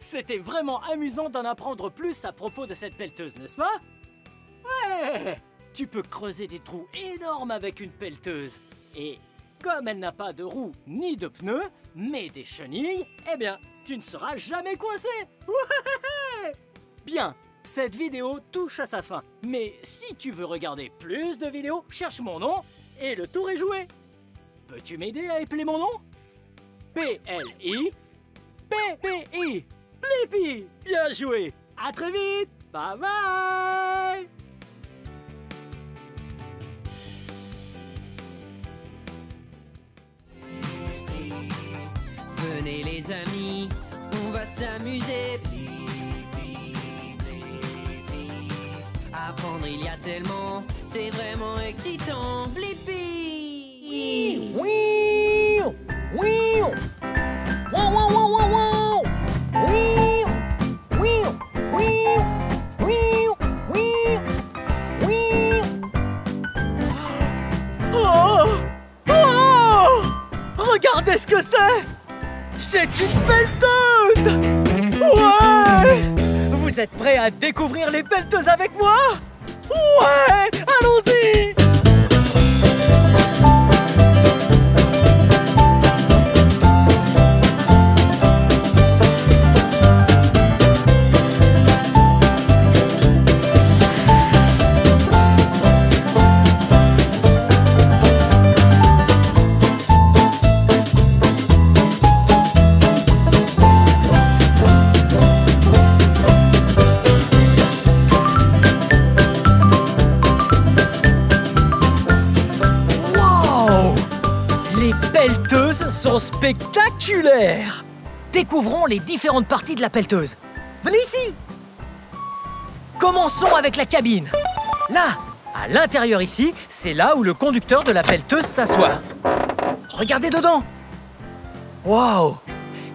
C'était vraiment amusant d'en apprendre plus à propos de cette pelleteuse, n'est-ce pas? Ouais! Tu peux creuser des trous énormes avec une pelleteuse. Et comme elle n'a pas de roues ni de pneus, mais des chenilles, eh bien, tu ne seras jamais coincé. Ouais! Bien, cette vidéo touche à sa fin. Mais si tu veux regarder plus de vidéos, cherche mon nom et le tour est joué. Peux-tu m'aider à épeler mon nom? P-L-I P-P-I Blippi. Bien joué. À très vite. Bye bye. Venez les amis, on va s'amuser. Apprendre il y a tellement, c'est vraiment excitant. Blippi. Oui, oui, wow, wow, wow, wow, wow. Oui, oui, oui, oui, oui, oui. Oh! Oh! Regardez ce que c'est! C'est une pelleteuse! Ouais! Vous êtes prêts à découvrir les pelleteuses avec moi? Ouais! Allons-y! Sont spectaculaires! Découvrons les différentes parties de la pelleteuse. Venez ici! Commençons avec la cabine. Là, à l'intérieur ici, c'est là où le conducteur de la pelleteuse s'assoit. Regardez dedans! Waouh!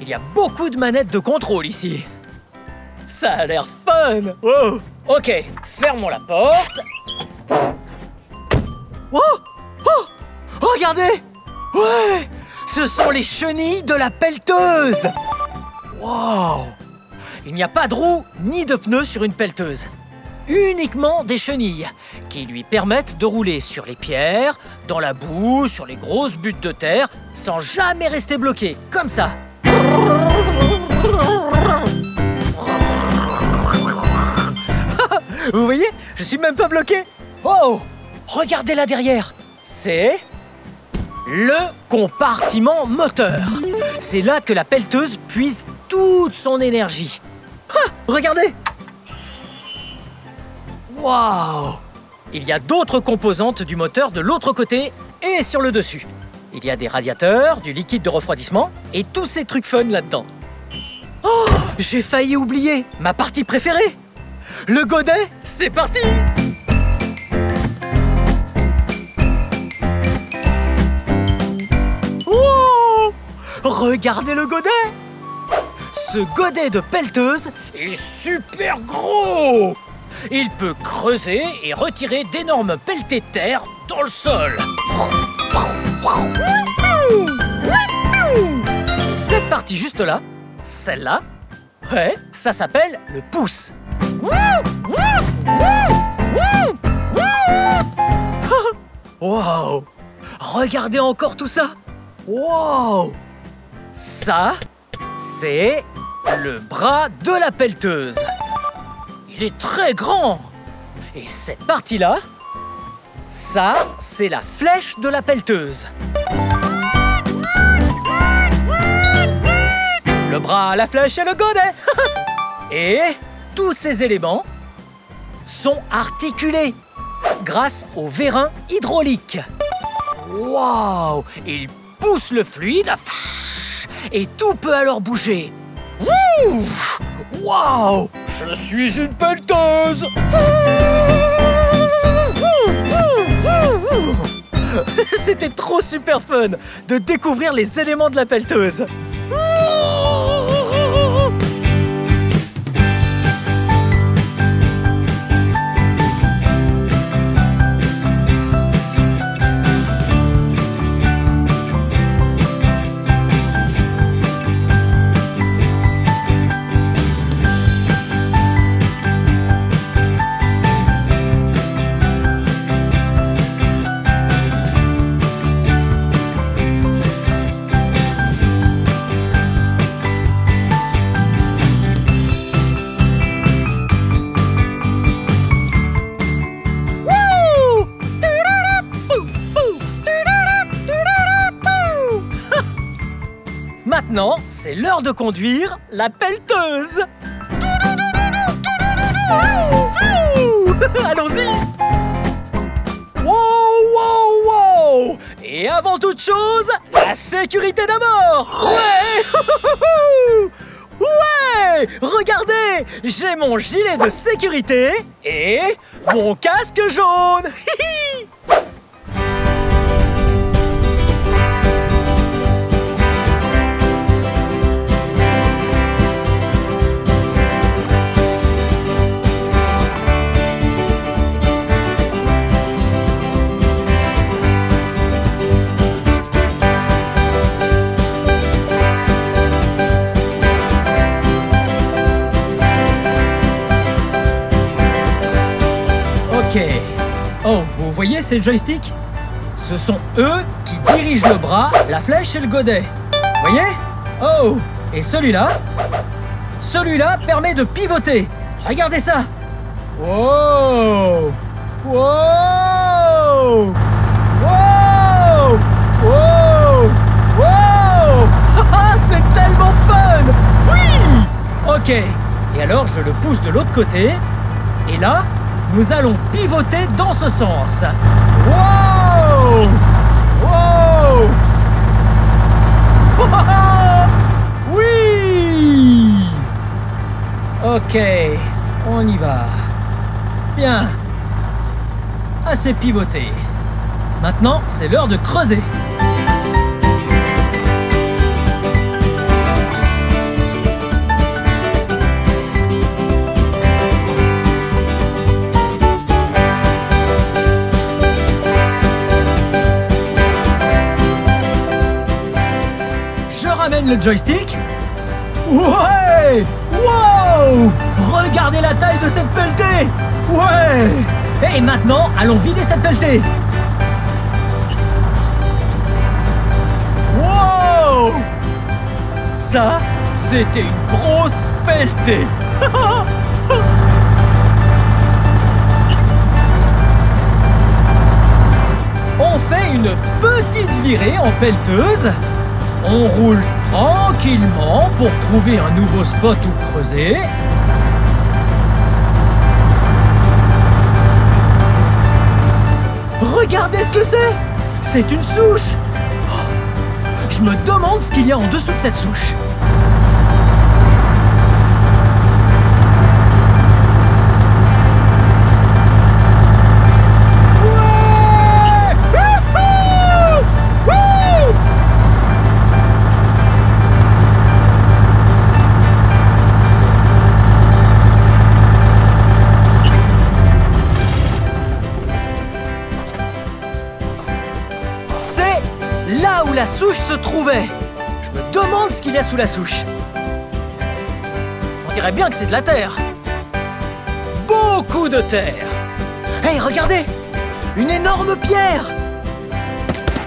Il y a beaucoup de manettes de contrôle ici. Ça a l'air fun! Wow! Ok, fermons la porte. Oh! Oh! Regardez! Ouais! Ce sont les chenilles de la pelleteuse! Wow! Il n'y a pas de roues ni de pneus sur une pelleteuse. Uniquement des chenilles qui lui permettent de rouler sur les pierres, dans la boue, sur les grosses buttes de terre, sans jamais rester bloqué, comme ça. Vous voyez? Je suis même pas bloqué. Oh! Regardez là derrière. C'est le compartiment moteur. C'est là que la pelleteuse puise toute son énergie. Ah, regardez! Waouh! Il y a d'autres composantes du moteur de l'autre côté et sur le dessus. Il y a des radiateurs, du liquide de refroidissement et tous ces trucs fun là-dedans. Oh! J'ai failli oublier ma partie préférée! Le godet, c'est parti! Wow! Regardez le godet! Ce godet de pelleteuse est super gros! Il peut creuser et retirer d'énormes pelletées de terre dans le sol. Cette partie juste là, celle-là, ouais, ça s'appelle le pouce. Wow! Regardez encore tout ça! Wow! Ça, c'est le bras de la pelleteuse. Il est très grand. Et cette partie-là, ça, c'est la flèche de la pelleteuse. Le bras, la flèche et le godet. Et tous ces éléments sont articulés grâce au vérin hydraulique. Waouh! Ils poussent le fluide et tout peut alors bouger. Waouh! Je suis une pelleteuse! C'était trop super fun de découvrir les éléments de la pelleteuse. Maintenant, c'est l'heure de conduire la pelleteuse. Allons-y. Wow, wow, wow. Et avant toute chose, la sécurité d'abord. Ouais. Ouais. Regardez, j'ai mon gilet de sécurité et mon casque jaune. Oh, vous voyez ces joysticks? Ce sont eux qui dirigent le bras, la flèche et le godet. Voyez? Oh, et celui-là? Celui-là permet de pivoter. Regardez ça. Wow! Wow! Wow! Wow! Wow! C'est tellement fun! Oui! Ok, et alors je le pousse de l'autre côté. Et là, nous allons pivoter dans ce sens. Wow! Wow! Oui! Ok, on y va. Bien. Assez pivoté. Maintenant, c'est l'heure de creuser. Ramène le joystick. Ouais! Wow! Regardez la taille de cette pelletée. Ouais! Et maintenant, allons vider cette pelletée. Wow! Ça, c'était une grosse pelletée. On fait une petite virée en pelleteuse. On roule tranquillement pour trouver un nouveau spot où creuser. Regardez ce que c'est! C'est une souche! Oh, je me demande ce qu'il y a en dessous de cette souche. La souche se trouvait. Je me demande ce qu'il y a sous la souche. On dirait bien que c'est de la terre. Beaucoup de terre. Hey, regardez! Une énorme pierre.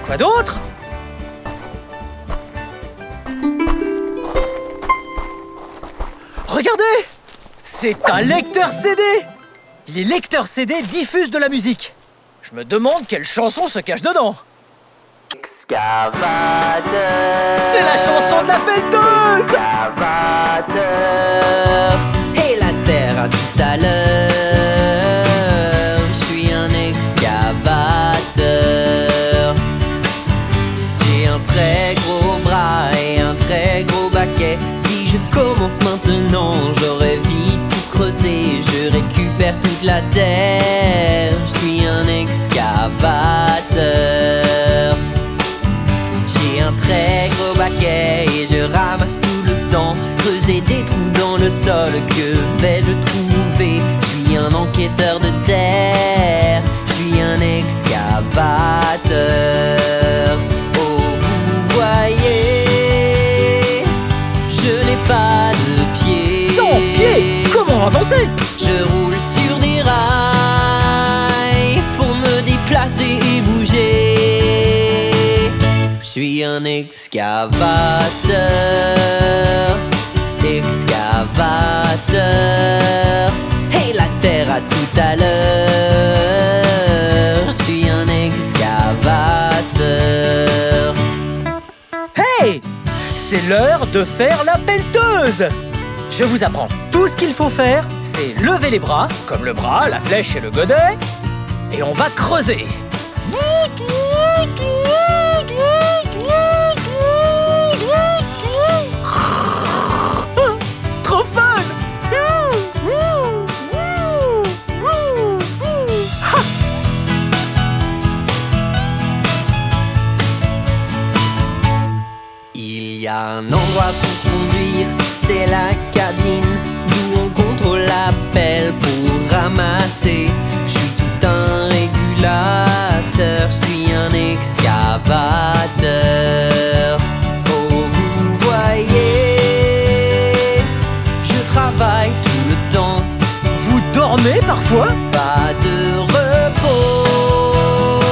Quoi d'autre? Regardez! C'est un lecteur CD. Les lecteurs CD diffusent de la musique. Je me demande quelle chanson se cache dedans. Excavateur. C'est la chanson de la pelleteuse. Excavateur. Et la terre à tout à l'heure. Je suis un excavateur. J'ai un très gros bras et un très gros baquet. Si je commence maintenant, j'aurais vite tout creusé. Je récupère toute la terre. Je suis un excavateur. J'ai un très gros baquet et je ramasse tout le temps. Creuser des trous dans le sol, que vais-je trouver? Je suis un enquêteur de terre, je suis un excavateur. Oh, vous voyez, je n'ai pas de pieds. Sans pieds? Comment avancer? Je roule sur des rails pour me déplacer et bouger. Je suis un excavateur, excavateur. Et la terre à tout à l'heure. Je suis un excavateur. Hey! C'est l'heure de faire la pelleteuse! Je vous apprends. Tout ce qu'il faut faire, c'est lever les bras, comme le bras, la flèche et le godet, et on va creuser. Trop fun! Il y a un endroit pour conduire, c'est la cabine, d'où on contrôle la pelle pour ramasser. Je suis tout un régulateur, je suis un excavateur. Oh, vous voyez, je travaille tout le temps. Vous dormez parfois? Pas de repos,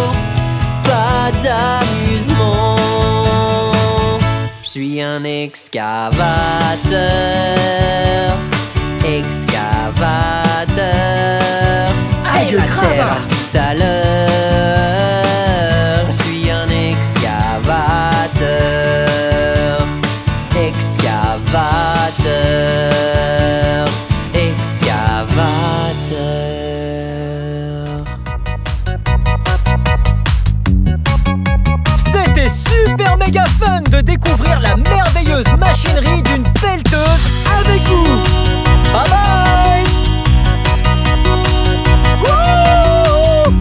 pas d'amusement. Je suis un excavateur, excavateur. Aïe, Et la grave. terre à tout à l'heure. Je suis un excavateur, excavateur, excavateur. C'était super méga fun de découvrir la merveilleuse machinerie d'une pelleteuse avec vous. Bye bye. Wouh!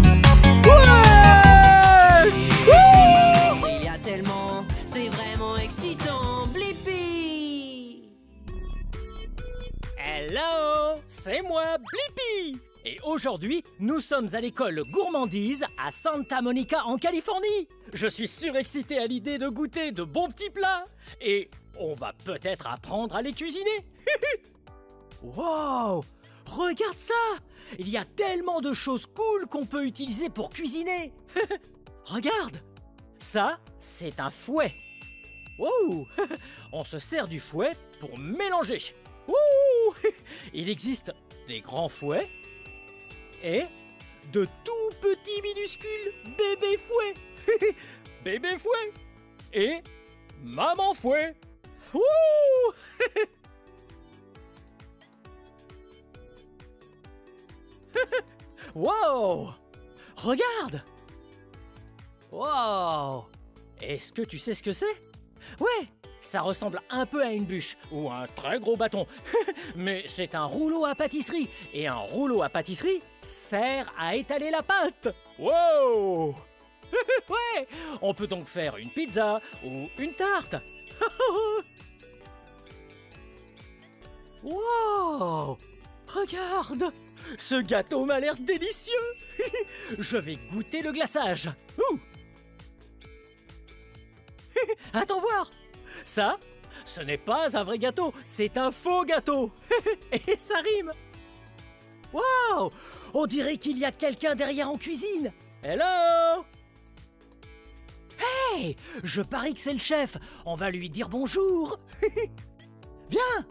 Ouais! Wouh! Il y a tellement, c'est vraiment excitant, Blippi. Hello, c'est moi, Blippi. Et aujourd'hui, nous sommes à l'école Gourmandise à Santa Monica en Californie. Je suis surexcité à l'idée de goûter de bons petits plats. Et on va peut-être apprendre à les cuisiner. Wow! Regarde ça! Il y a tellement de choses cool qu'on peut utiliser pour cuisiner. Regarde! Ça, c'est un fouet. Wow! On se sert du fouet pour mélanger. Ouh! Il existe des grands fouets et de tout petits minuscules bébés fouets. Bébé fouet et maman fouet. Ouh! Wow! Regarde! Wow! Est-ce que tu sais ce que c'est? Ouais! Ça ressemble un peu à une bûche ou un très gros bâton. Mais c'est un rouleau à pâtisserie. Et un rouleau à pâtisserie sert à étaler la pâte. Wow! Ouais! On peut donc faire une pizza ou une tarte. Wow! Regarde! Ce gâteau m'a l'air délicieux! Je vais goûter le glaçage. Ouh! Attends voir! Ça, ce n'est pas un vrai gâteau, c'est un faux gâteau. Et ça rime. Wow! On dirait qu'il y a quelqu'un derrière en cuisine. Hello! Hey! Je parie que c'est le chef. On va lui dire bonjour. Viens!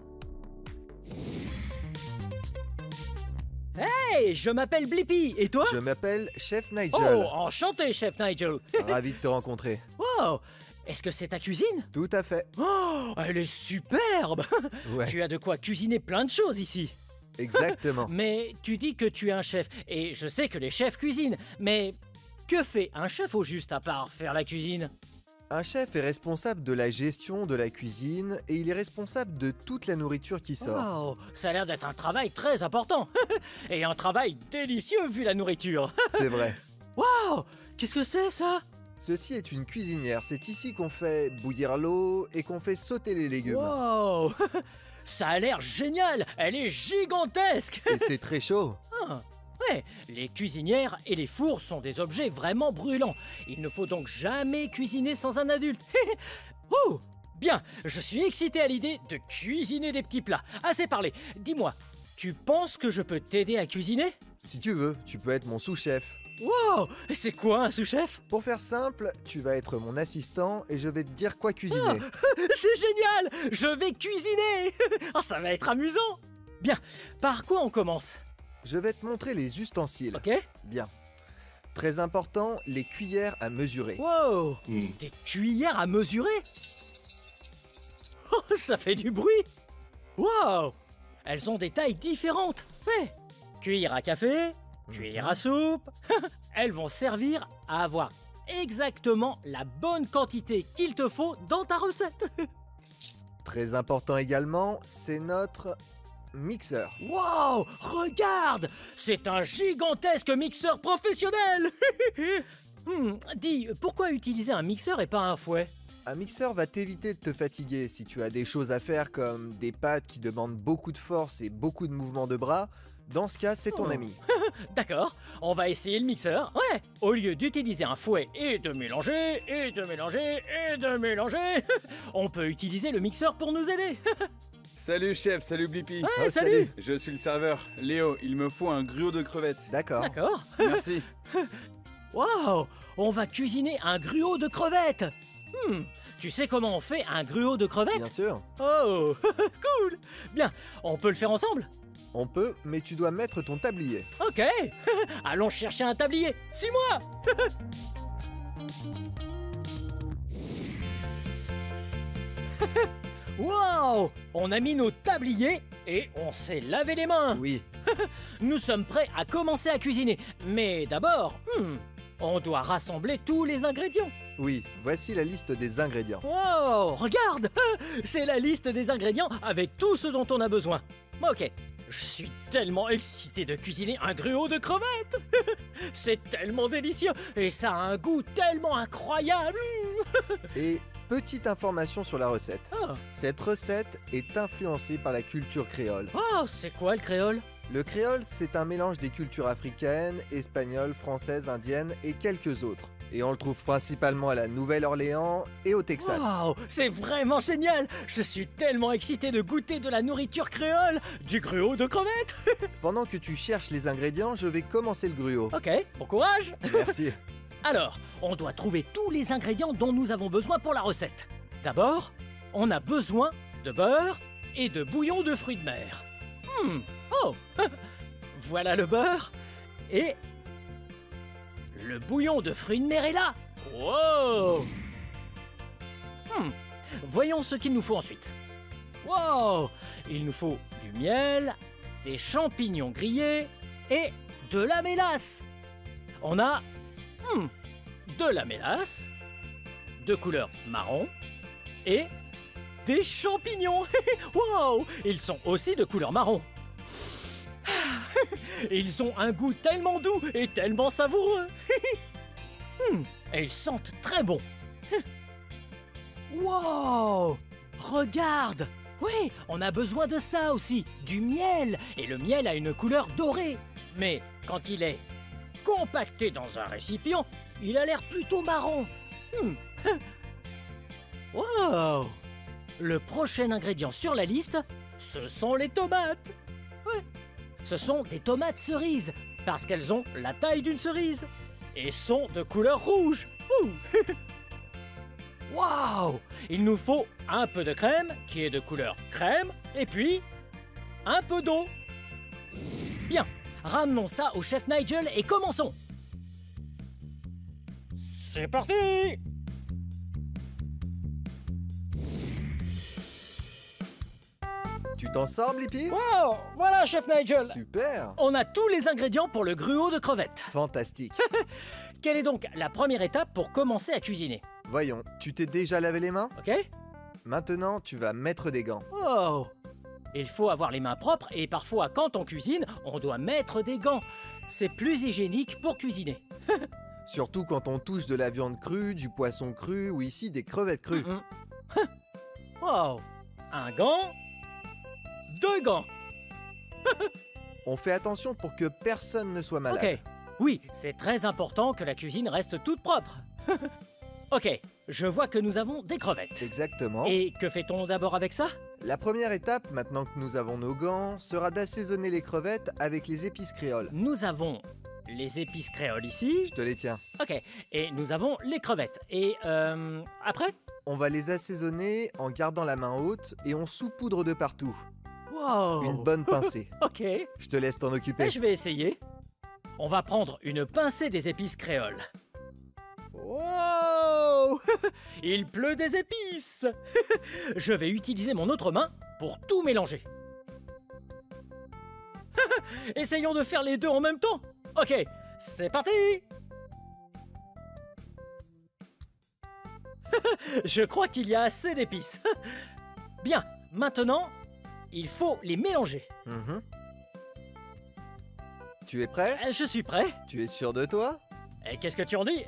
Hey! Je m'appelle Blippi. Et toi? Je m'appelle Chef Oh, Nigel. enchanté, chef Nigel. Ravi de te rencontrer. Wow! Est-ce que c'est ta cuisine? Tout à fait. Oh, elle est superbe! Ouais, Tu as de quoi cuisiner plein de choses ici. exactement. Mais tu dis que tu es un chef, et je sais que les chefs cuisinent, mais que fait un chef au juste à part faire la cuisine? Un chef est responsable de la gestion de la cuisine et il est responsable de toute la nourriture qui sort. Oh, ça a l'air d'être un travail très important. Et un travail délicieux vu la nourriture. C'est vrai. Wow! Qu'est-ce que c'est ça? Ceci est une cuisinière. C'est ici qu'on fait bouillir l'eau et qu'on fait sauter les légumes. Wow! Ça a l'air génial! Elle est gigantesque! Et c'est très chaud. Ah, ouais, les cuisinières et les fours sont des objets vraiment brûlants. Il ne faut donc jamais cuisiner sans un adulte. Oh, bien, je suis excité à l'idée de cuisiner des petits plats. Assez parlé, dis-moi, tu penses que je peux t'aider à cuisiner? Si tu veux, tu peux être mon sous-chef. Wow, c'est quoi un sous-chef? Pour faire simple, tu vas être mon assistant et je vais te dire quoi cuisiner. C'est génial! Je vais cuisiner! Oh, ça va être amusant! Bien, par quoi on commence? Je vais te montrer les ustensiles. Ok? Bien. Très important, les cuillères à mesurer. Wow! Des cuillères à mesurer? Oh, ça fait du bruit! Wow! Elles ont des tailles différentes. Ouais. Cuillère à café, cuillère à soupe. Elles vont servir à avoir exactement la bonne quantité qu'il te faut dans ta recette. Très important également, c'est notre mixeur. Wow! Regarde! C'est un gigantesque mixeur professionnel! Dis, pourquoi utiliser un mixeur et pas un fouet? Un mixeur va t'éviter de te fatiguer si tu as des choses à faire comme des pâtes qui demandent beaucoup de force et beaucoup de mouvements de bras. Dans ce cas, c'est ton Oh. ami. D'accord, on va essayer le mixeur. Ouais! Au lieu d'utiliser un fouet et de mélanger, et de mélanger, et de mélanger, on peut utiliser le mixeur pour nous aider. Salut chef, salut Blippi. Ouais, Oh, salut! Je suis le serveur. Léo, il me faut un gruau de crevettes. D'accord. D'accord. Merci. Wow! On va cuisiner un gruau de crevettes! Tu sais comment on fait un gruau de crevettes? Bien sûr. Oh! Cool! Bien, on peut le faire ensemble? On peut, mais tu dois mettre ton tablier. Ok! Allons chercher un tablier! Suis-moi! Wow! On a mis nos tabliers et on s'est lavé les mains! Oui. Nous sommes prêts à commencer à cuisiner. Mais d'abord, on doit rassembler tous les ingrédients. Oui, voici la liste des ingrédients. Wow! Regarde! C'est la liste des ingrédients avec tout ce dont on a besoin. Ok. Je suis tellement excité de cuisiner un gruau de crevettes! C'est tellement délicieux et ça a un goût tellement incroyable! Et petite information sur la recette. Oh, Cette recette est influencée par la culture créole. oh, c'est quoi le créole? Le créole, c'est un mélange des cultures africaines, espagnoles, françaises, indiennes et quelques autres. Et on le trouve principalement à la Nouvelle-Orléans et au Texas. Wow, c'est vraiment génial! Je suis tellement excité de goûter de la nourriture créole, du gruau de crevettes! Pendant que tu cherches les ingrédients, je vais commencer le gruau. Ok, bon courage! Merci. Alors, on doit trouver tous les ingrédients dont nous avons besoin pour la recette. D'abord, on a besoin de beurre et de bouillon de fruits de mer. Oh, voilà le beurre et le bouillon de fruits de mer est là. Wow. Voyons ce qu'il nous faut ensuite. Wow! Il nous faut du miel, des champignons grillés et de la mélasse. On a de la mélasse, de couleur marron et des champignons. Wow! Ils sont aussi de couleur marron. Ils ont un goût tellement doux et tellement savoureux. Et ils sentent très bon. Wow! Regarde! Oui, on a besoin de ça aussi, du miel. Et le miel a une couleur dorée. Mais quand il est compacté dans un récipient, il a l'air plutôt marron. Wow! Le prochain ingrédient sur la liste, ce sont les tomates. Ouais. Ce sont des tomates cerises, parce qu'elles ont la taille d'une cerise. Et sont de couleur rouge. Waouh! Il nous faut un peu de crème, qui est de couleur crème, et puis un peu d'eau. Bien, ramenons ça au chef Nigel et commençons. C'est parti! Tu t'en sors, Blippi? Wow! Voilà, chef Nigel! Super! On a tous les ingrédients pour le gruau de crevettes. Fantastique. Quelle est donc la première étape pour commencer à cuisiner? Voyons, tu t'es déjà lavé les mains? Ok? Maintenant, tu vas mettre des gants. Oh! Il faut avoir les mains propres et parfois, quand on cuisine, on doit mettre des gants. C'est plus hygiénique pour cuisiner. Surtout quand on touche de la viande crue, du poisson cru ou ici des crevettes crues. Wow! Un gant, 2 gants. On fait attention pour que personne ne soit malade. Ok. Oui, c'est très important que la cuisine reste toute propre. Ok, je vois que nous avons des crevettes. Exactement. Et que fait-on d'abord avec ça? La première étape, maintenant que nous avons nos gants, sera d'assaisonner les crevettes avec les épices créoles. Nous avons les épices créoles ici. Je te les tiens. Ok, et nous avons les crevettes. Et après? On va les assaisonner en gardant la main haute et on saupoudre de partout. Wow! Une bonne pincée. Ok, Je te laisse t'en occuper. je vais essayer. On va prendre une pincée des épices créoles. Wow! Il pleut des épices! Je vais utiliser mon autre main pour tout mélanger. Essayons de faire les deux en même temps. Ok, c'est parti! Je crois qu'il y a assez d'épices. Bien, maintenant, il faut les mélanger. Mhm. Tu es prêt? Je suis prêt. Tu es sûr de toi? Et qu'est-ce que tu en dis?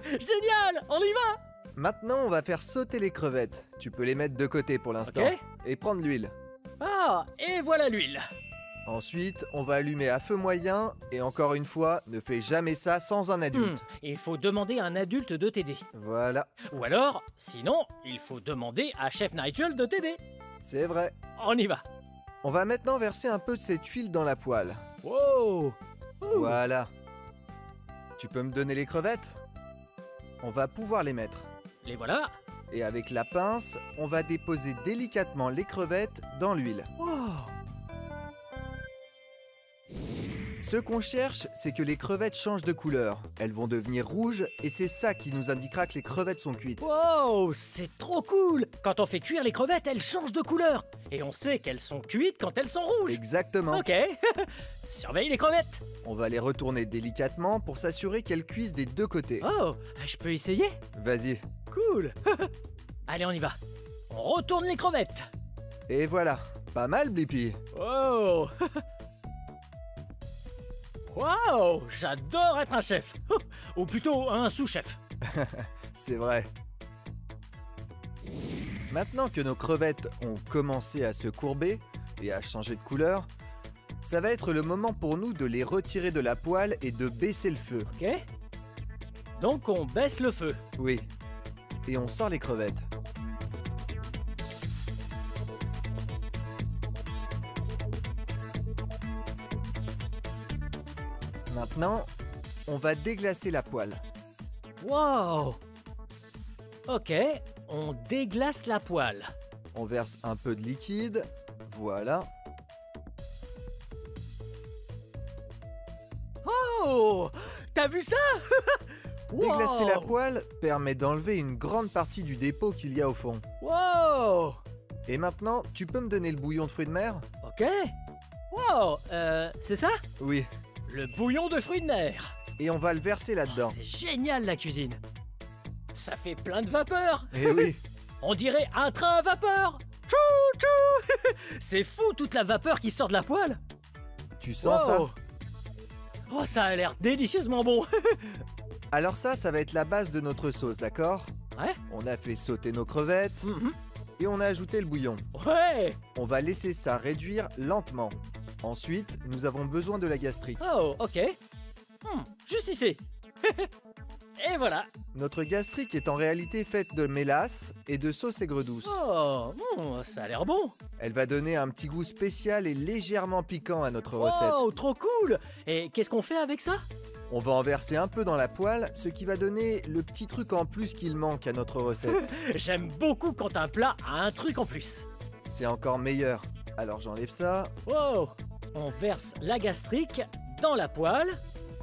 Génial! On y va! Maintenant, on va faire sauter les crevettes. Tu peux les mettre de côté pour l'instant. Ok. Et prendre l'huile. Ah, et voilà l'huile. Ensuite, on va allumer à feu moyen. Et encore une fois, ne fais jamais ça sans un adulte. Il faut demander à un adulte de t'aider. Voilà, Ou alors, sinon, il faut demander à Chef Nigel de t'aider. c'est vrai. On y va. On va maintenant verser un peu de cette huile dans la poêle. Wow! Voilà. Tu peux me donner les crevettes? On va pouvoir les mettre. Les voilà. Et avec la pince, on va déposer délicatement les crevettes dans l'huile. Ce qu'on cherche, c'est que les crevettes changent de couleur. Elles vont devenir rouges et c'est ça qui nous indiquera que les crevettes sont cuites. Wow, c'est trop cool! Quand on fait cuire les crevettes, elles changent de couleur. Et on sait qu'elles sont cuites quand elles sont rouges. Exactement. Ok. Surveille les crevettes. On va les retourner délicatement pour s'assurer qu'elles cuisent des deux côtés. Oh, je peux essayer? Vas-y. Cool. Allez, on y va. On retourne les crevettes. Et voilà. Pas mal, Blippi. Wow. Wow, j'adore être un chef. Ou plutôt un sous-chef. C'est vrai. Maintenant que nos crevettes ont commencé à se courber et à changer de couleur, ça va être le moment pour nous de les retirer de la poêle et de baisser le feu. Ok. Donc on baisse le feu. Oui. Et on sort les crevettes. Maintenant, on va déglacer la poêle. Wow. Ok, on déglace la poêle. On verse un peu de liquide. Voilà. Oh, t'as vu ça? Déglacer la Wow. poêle permet d'enlever une grande partie du dépôt qu'il y a au fond. Wow. Et maintenant, tu peux me donner le bouillon de fruits de mer? Ok. Wow, c'est ça? Oui. Le bouillon de fruits de mer. Et on va le verser là-dedans. C'est génial la cuisine. Ça fait plein de vapeur. Eh oui. On dirait un train à vapeur. Tchou, tchou. C'est fou toute la vapeur qui sort de la poêle. Tu sens ça? Wow. Oh, ça a l'air délicieusement bon. Alors ça va être la base de notre sauce, d'accord? Ouais. On a fait sauter nos crevettes Mhm. et on a ajouté le bouillon. Ouais. On va laisser ça réduire lentement. Ensuite, nous avons besoin de la gastrique. Oh, ok. Juste ici. Et voilà. Notre gastrique est en réalité faite de mélasse et de sauce aigre douce. Oh, ça a l'air bon. Elle va donner un petit goût spécial et légèrement piquant à notre recette. Oh, trop cool. Et qu'est-ce qu'on fait avec ça? On va en verser un peu dans la poêle, ce qui va donner le petit truc en plus qu'il manque à notre recette. J'aime beaucoup quand un plat a un truc en plus. C'est encore meilleur. Alors j'enlève ça. Wow. On verse la gastrique dans la poêle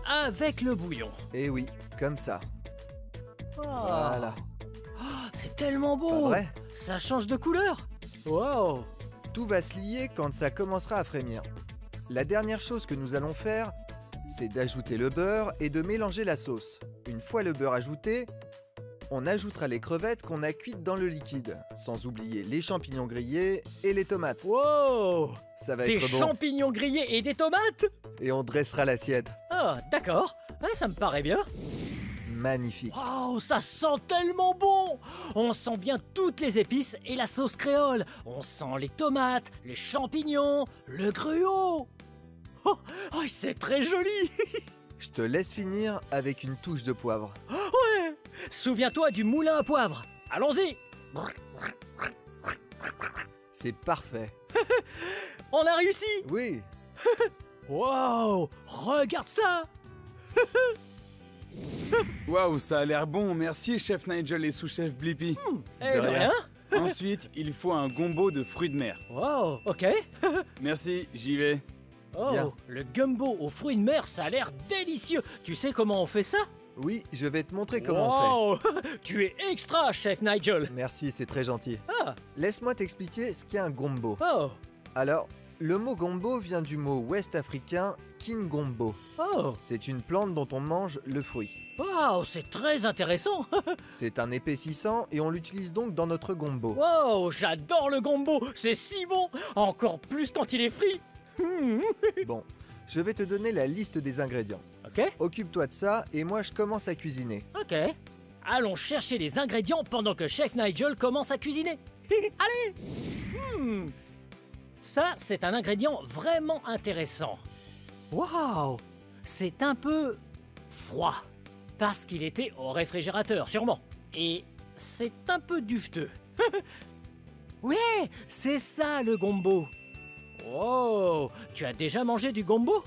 avec le bouillon. Et oui, comme ça. Oh. Voilà. C'est tellement Pas beau. vrai? Ça change de couleur. Wow. Tout va se lier quand ça commencera à frémir. La dernière chose que nous allons faire, c'est d'ajouter le beurre et de mélanger la sauce. Une fois le beurre ajouté, on ajoutera les crevettes qu'on a cuites dans le liquide, sans oublier les champignons grillés et les tomates. Wow. Ça va Des être bon. champignons grillés et des tomates. Et on dressera l'assiette. Ah, d'accord. Ouais, ça me paraît bien. Magnifique. Wow, ça sent tellement bon. On sent bien toutes les épices et la sauce créole. On sent les tomates, les champignons, le gruau. Oh, c'est très joli. Je te laisse finir avec une touche de poivre. Ouais. Souviens-toi du moulin à poivre. Allons-y. C'est parfait. On a réussi. Oui. Wow, regarde ça. Waouh, ça a l'air bon. Merci, chef Nigel et sous-chef Blippi. Eh de rien. rien. Ensuite, il faut un gombo de fruits de mer. Wow, ok. Merci, j'y vais. Oh, Bien. le gumbo aux fruits de mer, ça a l'air délicieux. Tu sais comment on fait ça? Oui, je vais te montrer comment on fait. Wow, tu es extra, chef Nigel. Merci, c'est très gentil. Ah, Laisse-moi t'expliquer ce qu'est un gombo. oh, Alors, le mot gombo vient du mot ouest-africain kingombo. oh. C'est une plante dont on mange le fruit. Wow, c'est très intéressant. C'est un épaississant et on l'utilise donc dans notre gombo. Wow, j'adore le gombo. C'est si bon. Encore plus quand il est frit. Bon, je vais te donner la liste des ingrédients. Ok, Occupe-toi de ça et moi je commence à cuisiner. ok. Allons chercher les ingrédients pendant que chef Nigel commence à cuisiner. Allez. Ça, c'est un ingrédient vraiment intéressant. Waouh, c'est un peu froid. Parce qu'il était au réfrigérateur, sûrement. Et c'est un peu dufteux. Ouais, c'est ça le gombo. Oh, tu as déjà mangé du gombo?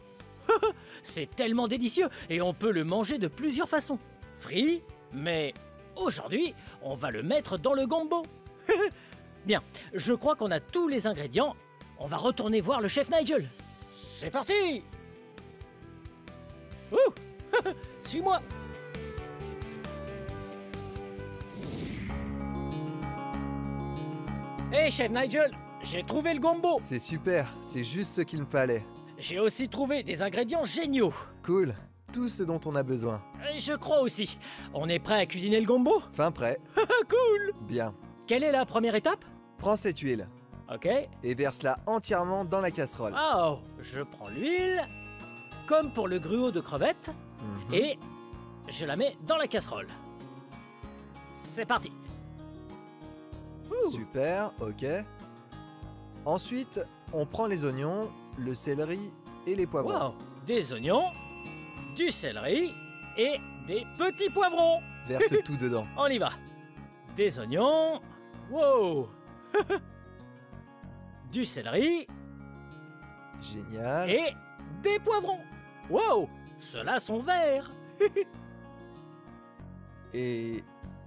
C'est tellement délicieux et on peut le manger de plusieurs façons. Frit, mais aujourd'hui, on va le mettre dans le gombo. Bien, je crois qu'on a tous les ingrédients. On va retourner voir le chef Nigel. C'est parti! Ouh! Suis-moi! Hé, chef Nigel, j'ai trouvé le gombo. C'est super, c'est juste ce qu'il me fallait. J'ai aussi trouvé des ingrédients géniaux. Cool, tout ce dont on a besoin. Et je crois aussi. On est prêt à cuisiner le gombo? Fin prêt. Cool! Bien. Quelle est la première étape? Prends cette huile Ok. et verse-la entièrement dans la casserole. Oh, je prends l'huile, comme pour le gruau de crevettes, Mhm. et je la mets dans la casserole. C'est parti. Super, ok. Ensuite, on prend les oignons, le céleri et les poivrons. Wow, des oignons, du céleri et des petits poivrons. Verse tout dedans. On y va. Des oignons, wow. Du céleri Génial. et des poivrons. Wow, ceux-là sont verts. Et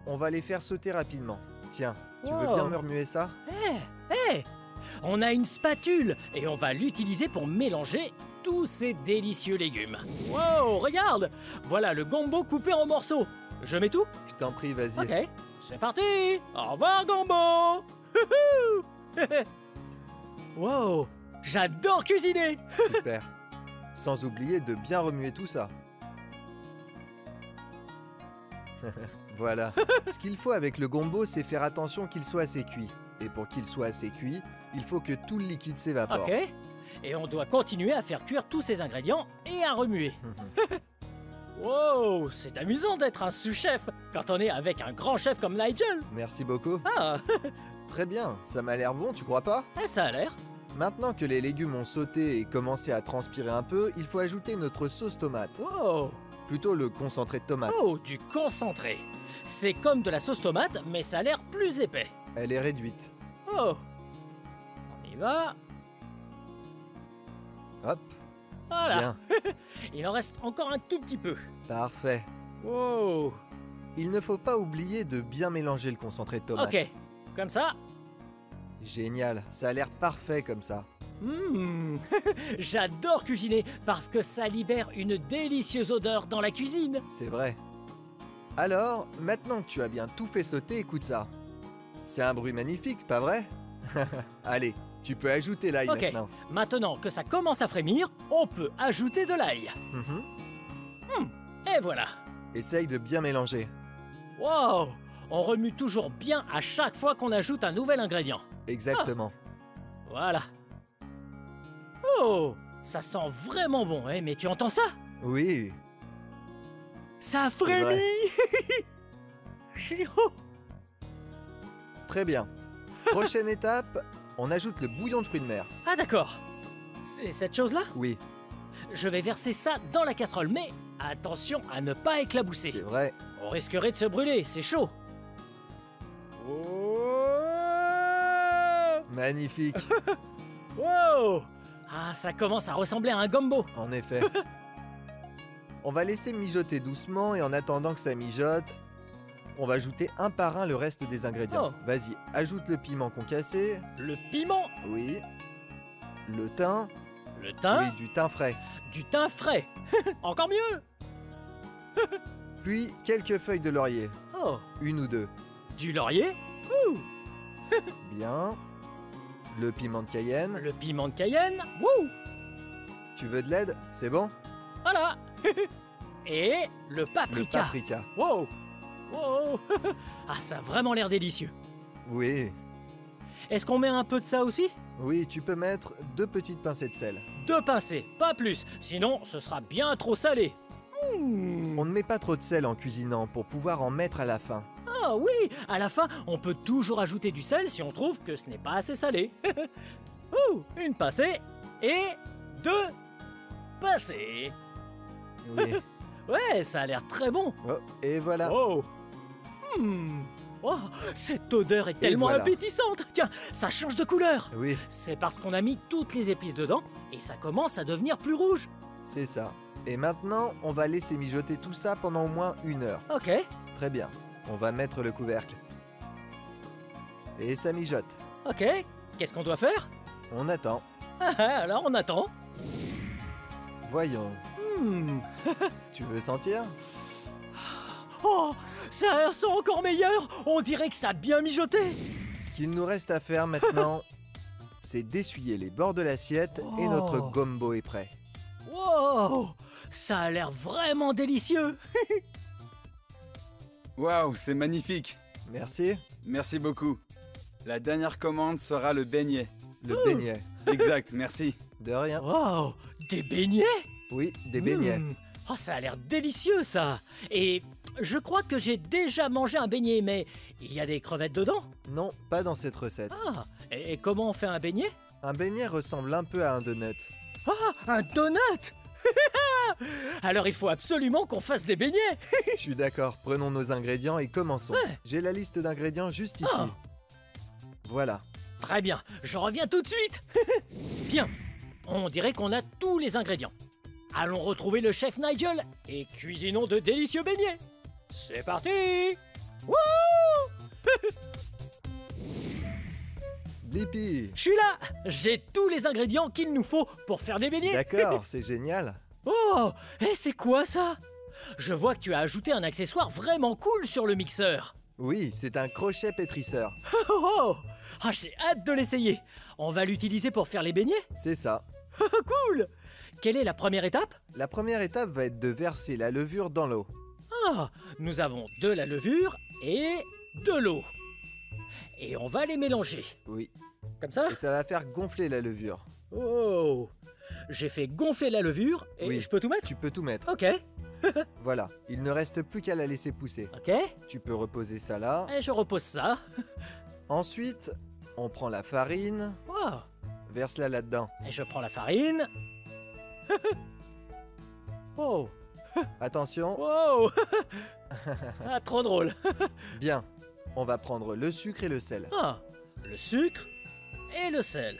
on va les faire sauter rapidement. Tiens, tu veux Wow. bien me remuer ça? Hé, on a une spatule et on va l'utiliser pour mélanger tous ces délicieux légumes. Wow, regarde, voilà le gombo coupé en morceaux. Je mets tout? Je t'en prie, vas-y. Ok, c'est parti. Au revoir, Gombo. Wow, j'adore cuisiner. Super. Sans oublier de bien remuer tout ça. Voilà. Ce qu'il faut avec le gombo, c'est faire attention qu'il soit assez cuit. Et pour qu'il soit assez cuit, il faut que tout le liquide s'évapore. Ok, et on doit continuer à faire cuire tous ces ingrédients et à remuer. Wow, c'est amusant d'être un sous-chef quand on est avec un grand chef comme Nigel. Merci beaucoup. Ah, Très bien, ça m'a l'air bon, tu crois pas? ça a l'air. Maintenant que les légumes ont sauté et commencé à transpirer un peu, il faut ajouter notre sauce tomate. Wow, Plutôt le concentré de tomate. oh, du concentré. C'est comme de la sauce tomate, mais ça a l'air plus épais. Elle est réduite. Oh, on y va. Hop, Voilà, bien, il en reste encore un tout petit peu. parfait. Wow, Il ne faut pas oublier de bien mélanger le concentré de tomate. ok, comme ça. Génial, ça a l'air parfait comme ça. J'adore cuisiner parce que ça libère une délicieuse odeur dans la cuisine. C'est vrai. Alors, maintenant que tu as bien tout fait sauter, écoute ça. C'est un bruit magnifique, pas vrai? Allez, tu peux ajouter l'ail Ok, maintenant. maintenant que ça commence à frémir, on peut ajouter de l'ail. Mhm. Et voilà. Essaye de bien mélanger. Wow, on remue toujours bien à chaque fois qu'on ajoute un nouvel ingrédient. Exactement. Voilà. Oh, ça sent vraiment bon, hein, mais tu entends ça? Oui, Ça a C'est vrai. frémi. Oh, très bien. Prochaine étape, on ajoute le bouillon de fruits de mer. ah d'accord. C'est cette chose-là? Oui, Je vais verser ça dans la casserole, mais attention à ne pas éclabousser. c'est vrai. On risquerait de se brûler, c'est chaud. Magnifique, Wow! Ah, ça commence à ressembler à un gombo. en effet. On va laisser mijoter doucement et en attendant que ça mijote, on va ajouter un par un le reste des ingrédients. Oh. Vas-y, ajoute le piment concassé. Le piment, Oui. Le thym. le thym, Oui, du thym frais. du thym frais. Encore mieux. Puis quelques feuilles de laurier. Oh, Une ou deux. du laurier, Bien. Le piment de Cayenne. le piment de Cayenne. Wouh! Tu veux de l'aide? C'est bon? Voilà. Et le Le paprika. paprika. Wow! Wow! Ah, ça a vraiment l'air délicieux. Oui. Est-ce qu'on met un peu de ça aussi? Oui, tu peux mettre 2 petites pincées de sel. 2 pincées, pas plus. Sinon, ce sera bien trop salé. On ne met pas trop de sel en cuisinant pour pouvoir en mettre à la fin. Ah oui, à la fin, on peut toujours ajouter du sel si on trouve que ce n'est pas assez salé. Ouh, une pincée et 2 pincées. Oui. Ouais, ça a l'air très bon. Oh, et voilà. Oh. Oh, cette odeur est tellement voilà. appétissante. Tiens, ça change de couleur. Oui, C'est parce qu'on a mis toutes les épices dedans et ça commence à devenir plus rouge. c'est ça. Et maintenant, on va laisser mijoter tout ça pendant au moins 1 heure. Ok, Très bien. On va mettre le couvercle. Et ça mijote. ok. Qu'est-ce qu'on doit faire? On attend. Ah, alors on attend. Voyons. Hmm. Tu veux sentir? Oh, ça sent encore meilleur. On dirait que ça a bien mijoté. Ce qu'il nous reste à faire maintenant, c'est d'essuyer les bords de l'assiette et Oh. notre gombo est prêt. Wow, ça a l'air vraiment délicieux. Waouh, c'est magnifique. Merci. Merci beaucoup. La dernière commande sera le beignet. Le beignet. Exact, merci. De rien. Wow, des beignets? Oui, des beignets. Oh, ça a l'air délicieux ça. Et je crois que j'ai déjà mangé un beignet, mais il y a des crevettes dedans. Non, pas dans cette recette. Ah, et comment on fait un beignet? Un beignet ressemble un peu à un donut. Un donut. Alors il faut absolument qu'on fasse des beignets. Je suis d'accord, prenons nos ingrédients et commençons. Ouais. J'ai la liste d'ingrédients juste ici. Ah. Voilà. Très bien, je reviens tout de suite. Bien, on dirait qu'on a tous les ingrédients. Allons retrouver le chef Nigel et cuisinons de délicieux beignets. C'est parti. Wouh! Blippi. Je suis là. J'ai tous les ingrédients qu'il nous faut pour faire des beignets. D'accord, c'est génial. Oh, et c'est quoi ça? Je vois que tu as ajouté un accessoire vraiment cool sur le mixeur. Oui, c'est un crochet pétrisseur. Oh oh. Ah, j'ai hâte de l'essayer. On va l'utiliser pour faire les beignets? C'est ça. Cool. Quelle est la première étape? La première étape va être de verser la levure dans l'eau. Ah, nous avons de la levure et de l'eau. Et on va les mélanger. Oui. Comme ça? Et ça va faire gonfler la levure. Oh. J'ai fait gonfler la levure et Oui. je peux tout mettre? Tu peux tout mettre. Ok. Voilà. Il ne reste plus qu'à la laisser pousser. Ok. Tu peux reposer ça là. Et je repose ça. Ensuite, on prend la farine, Wow. verse-la là-dedans. Et je prends la farine. Oh. Attention. Wow. Ah, trop drôle. Bien. On va prendre le sucre et le sel. Ah, le sucre et le sel.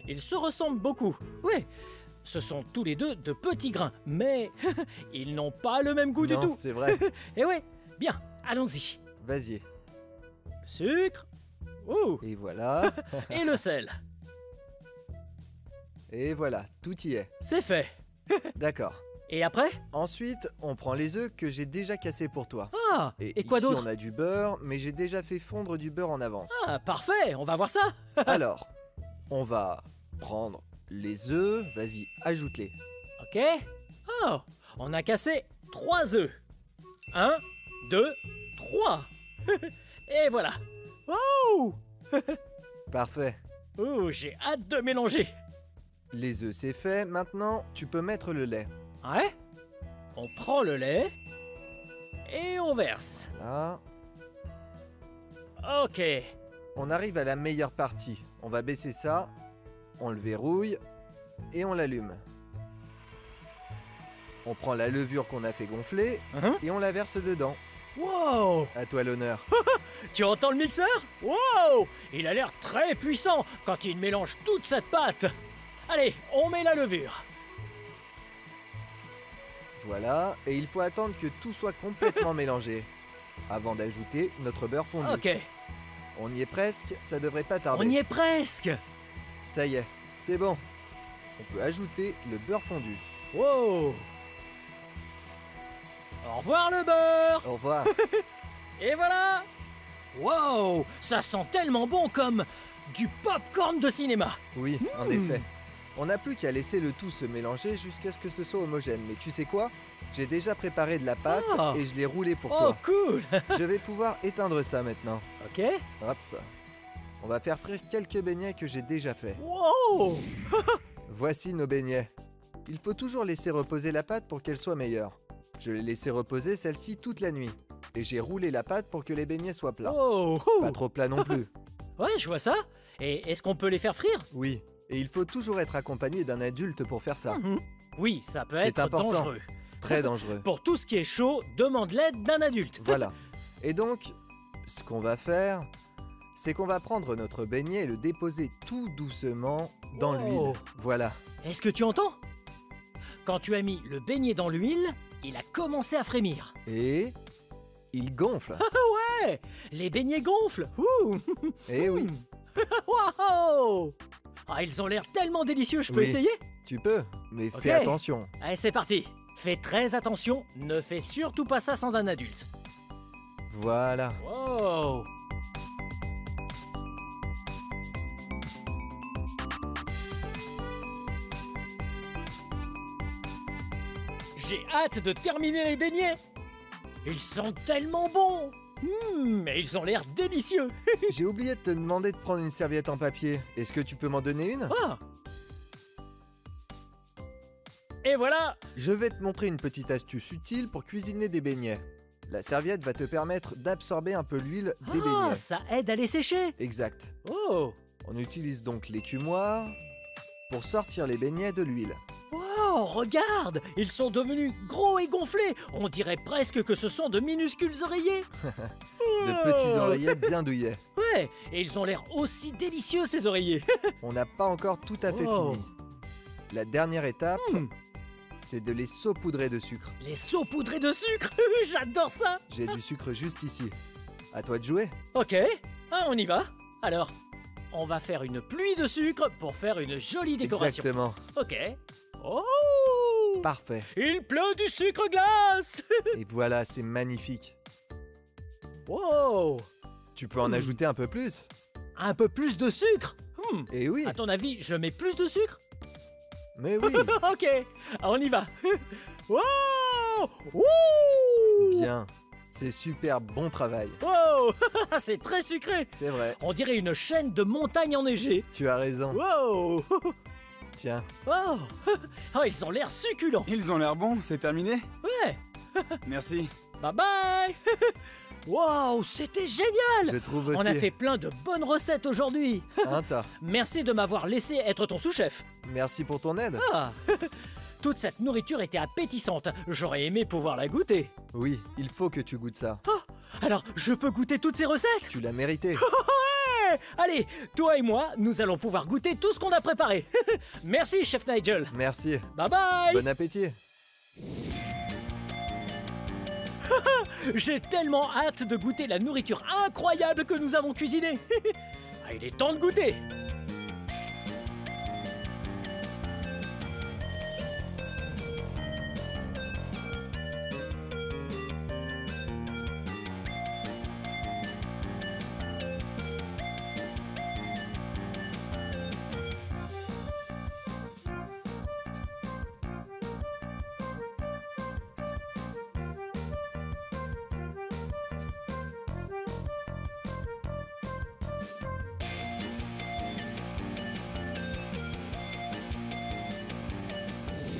Ils se ressemblent beaucoup. Oui, ce sont tous les deux de petits grains, mais ils n'ont pas le même goût du Non, tout. c'est vrai. Et ouais, bien, allons-y. Vas-y. Le sucre, ouh, Et voilà. et le sel. Et voilà, tout y est. C'est fait. D'accord. Et après? Ensuite, on prend les œufs que j'ai déjà cassés pour toi. Ah, et quoi ici, d'autre? on a du beurre, mais j'ai déjà fait fondre du beurre en avance. Ah, parfait, on va voir ça. Alors, on va prendre les œufs. Vas-y, ajoute-les. Ok. Oh, on a cassé 3 œufs. 1, 2, 3. Et voilà. Wow. Parfait. Ouh, j'ai hâte de mélanger. Les œufs, c'est fait. Maintenant, tu peux mettre le lait. Ouais. On prend le lait et on verse. Là. Ok. On arrive à la meilleure partie. On va baisser ça. On le verrouille. Et on l'allume. On prend la levure qu'on a fait gonfler. Et on la verse dedans. Wow. À toi l'honneur. Tu entends le mixeur? Wow. Il a l'air très puissant quand il mélange toute cette pâte. Allez, on met la levure. Voilà. Et il faut attendre que tout soit complètement mélangé. Avant d'ajouter notre beurre fondu. Ok. On y est presque. Ça devrait pas tarder. On y est presque. Ça y est. C'est bon. On peut ajouter le beurre fondu. Wow. Au revoir le beurre. Au revoir. Et voilà. Wow, ça sent tellement bon comme du popcorn de cinéma. Oui, en effet. On n'a plus qu'à laisser le tout se mélanger jusqu'à ce que ce soit homogène. Mais tu sais quoi? J'ai déjà préparé de la pâte Ah. et je l'ai roulée pour Oh, toi. cool. Je vais pouvoir éteindre ça maintenant. Ok. Hop. On va faire frire quelques beignets que j'ai déjà fait. Wow. Voici nos beignets. Il faut toujours laisser reposer la pâte pour qu'elle soit meilleure. Je l'ai laissé reposer celle-ci toute la nuit. Et j'ai roulé la pâte pour que les beignets soient plats. Oh. Pas trop plats non plus. Ouais, je vois ça. Et est-ce qu'on peut les faire frire? Oui. Et il faut toujours être accompagné d'un adulte pour faire ça. Oui, ça peut C'est être important. dangereux. Très dangereux. Pour tout ce qui est chaud, demande l'aide d'un adulte. Voilà. Et donc, ce qu'on va faire, c'est qu'on va prendre notre beignet et le déposer tout doucement dans Oh. l'huile. Voilà. Est-ce que tu entends? Quand tu as mis le beignet dans l'huile, il a commencé à frémir. Et il gonfle. Ouais, les beignets gonflent. Ouh. Eh oui, Waouh. Ah, ils ont l'air tellement délicieux, je peux Oui. essayer? tu peux, mais Ok. fais attention. Allez, c'est parti. Fais très attention, ne fais surtout pas ça sans un adulte. Voilà. Wow. J'ai hâte de terminer les beignets. Ils sont tellement bons. Mais ils ont l'air délicieux. J'ai oublié de te demander de prendre une serviette en papier. Est-ce que tu peux m'en donner une? Ah. Et voilà. Je vais te montrer une petite astuce utile pour cuisiner des beignets. La serviette va te permettre d'absorber un peu l'huile des Ah, beignets. ça aide à les sécher. Exact. Oh. On utilise donc l'écumoire pour sortir les beignets de l'huile. Oh, regarde, ils sont devenus gros et gonflés. On dirait presque que ce sont de minuscules oreillers. De petits oreillers bien douillets. Ouais, et ils ont l'air aussi délicieux, ces oreillers. On n'a pas encore tout à fait Oh. fini. La dernière étape, Hmm. c'est de les saupoudrer de sucre. Les saupoudrés de sucre, j'adore ça. J'ai du sucre juste ici. À toi de jouer. Ok, ah, on y va. Alors, on va faire une pluie de sucre pour faire une jolie décoration. Exactement. Ok. Oh. Parfait. Il pleut du sucre glace. Et voilà, c'est magnifique. Wow. Tu peux en ajouter un peu plus. Un peu plus de sucre. Et oui, À ton avis, je mets plus de sucre? mais oui. Ok, on y va. Wow. Wouh. Bien. C'est super, bon travail. Wow. C'est très sucré. C'est vrai, On dirait une chaîne de montagnes enneigées. tu as raison. Wow. Tiens, Oh. Oh, ils ont l'air succulents. Ils ont l'air bons, c'est terminé? Ouais. Merci. Bye bye. Wow, c'était génial. je trouve aussi. On a fait plein de bonnes recettes aujourd'hui. Un tas. Merci de m'avoir laissé être ton sous-chef. Merci pour ton aide. Ah. Toute cette nourriture était appétissante. J'aurais aimé pouvoir la goûter. Oui, il faut que tu goûtes ça. Alors, je peux goûter toutes ces recettes? Tu l'as mérité. Ouais. Allez, toi et moi, nous allons pouvoir goûter tout ce qu'on a préparé. Merci, chef Nigel. Merci. Bye bye. Bon appétit. J'ai tellement hâte de goûter la nourriture incroyable que nous avons cuisinée. Ah, il est temps de goûter.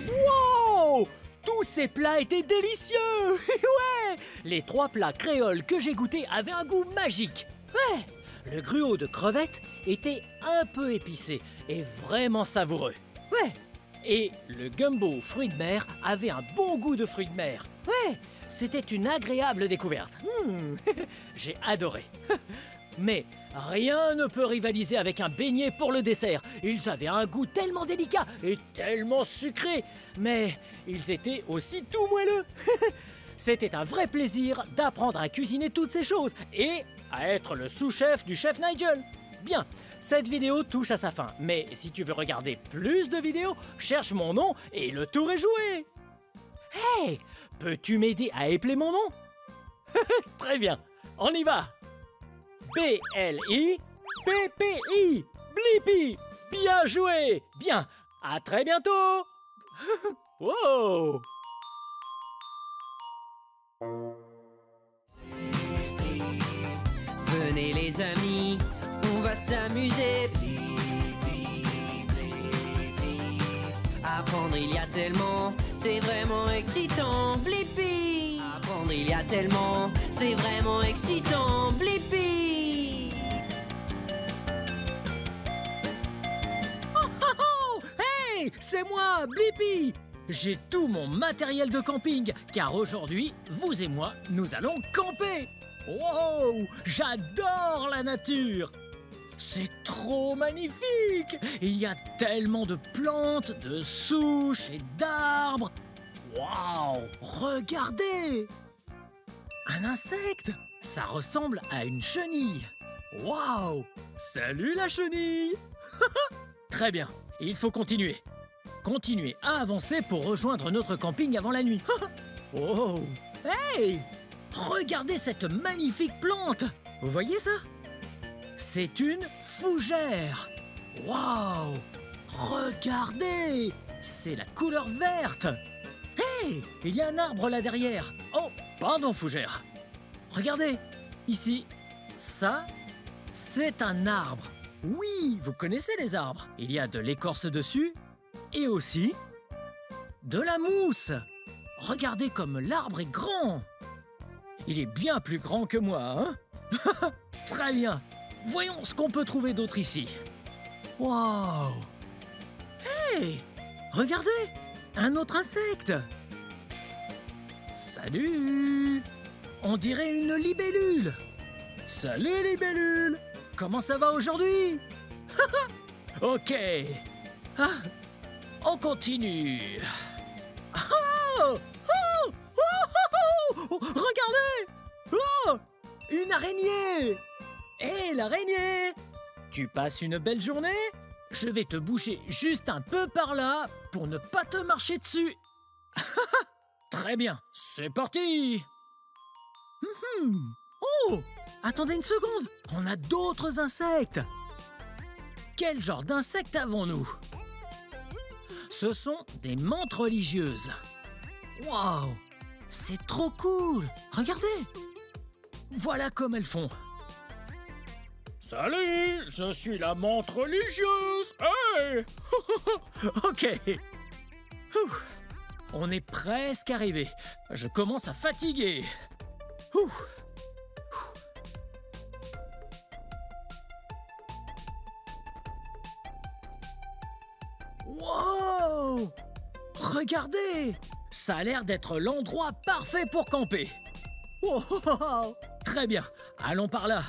Wow! Tous ces plats étaient délicieux. Ouais! Les 3 plats créoles que j'ai goûtés avaient un goût magique. Ouais! Le gruau de crevettes était un peu épicé et vraiment savoureux. Ouais! Et le gumbo aux fruits de mer avait un bon goût de fruits de mer. Ouais! C'était une agréable découverte. J'ai adoré. Mais rien ne peut rivaliser avec un beignet pour le dessert. Ils avaient un goût tellement délicat et tellement sucré, mais ils étaient aussi tout moelleux. C'était un vrai plaisir d'apprendre à cuisiner toutes ces choses et à être le sous-chef du chef Nigel. Bien, cette vidéo touche à sa fin, mais si tu veux regarder plus de vidéos, cherche mon nom et le tour est joué. Hey, peux-tu m'aider à épeler mon nom? Très bien, on y va. B-L-I-P-P-I, Blippi. Bien joué. Bien, à très bientôt. Wow. Venez les amis, on va s'amuser. Apprendre il y a tellement, c'est vraiment excitant. Blippi. Apprendre il y a tellement, c'est vraiment excitant. Blippi. Oh, hey, c'est moi, Blippi. J'ai tout mon matériel de camping, car aujourd'hui, vous et moi, nous allons camper. Wow, j'adore la nature. C'est trop magnifique. Il y a tellement de plantes, de souches et d'arbres. Waouh, regardez. Un insecte. Ça ressemble à une chenille. Waouh. Salut la chenille. Très bien, il faut continuer. Continuez à avancer pour rejoindre notre camping avant la nuit. Oh, hey! Regardez cette magnifique plante. Vous voyez ça? C'est une fougère. Waouh! Regardez! C'est la couleur verte. Hey! Il y a un arbre là derrière. Oh, pardon fougère. Regardez, ici. Ça, c'est un arbre. Oui, vous connaissez les arbres. Il y a de l'écorce dessus et aussi de la mousse. Regardez comme l'arbre est grand. Il est bien plus grand que moi, hein? Très bien. Voyons ce qu'on peut trouver d'autre ici. Waouh! Hey! Regardez! Un autre insecte! Salut! On dirait une libellule! Salut libellule! Comment ça va aujourd'hui? Ok! Ah, on continue! Oh! Oh! Oh! Oh! Regardez! Oh! Une araignée! Hé, l'araignée! Tu passes une belle journée? Je vais te bouger juste un peu par là pour ne pas te marcher dessus. Très bien, c'est parti. Oh, attendez une seconde, on a d'autres insectes. Quel genre d'insectes avons-nous? Ce sont des menthes religieuses. Waouh, c'est trop cool. Regardez. Voilà comme elles font. Salut, je suis la menthe religieuse. Hey. Ok. Ouh. On est presque arrivé. Je commence à fatiguer. Ouh. Wow! Regardez! Ça a l'air d'être l'endroit parfait pour camper. Wow! Très bien, allons par là.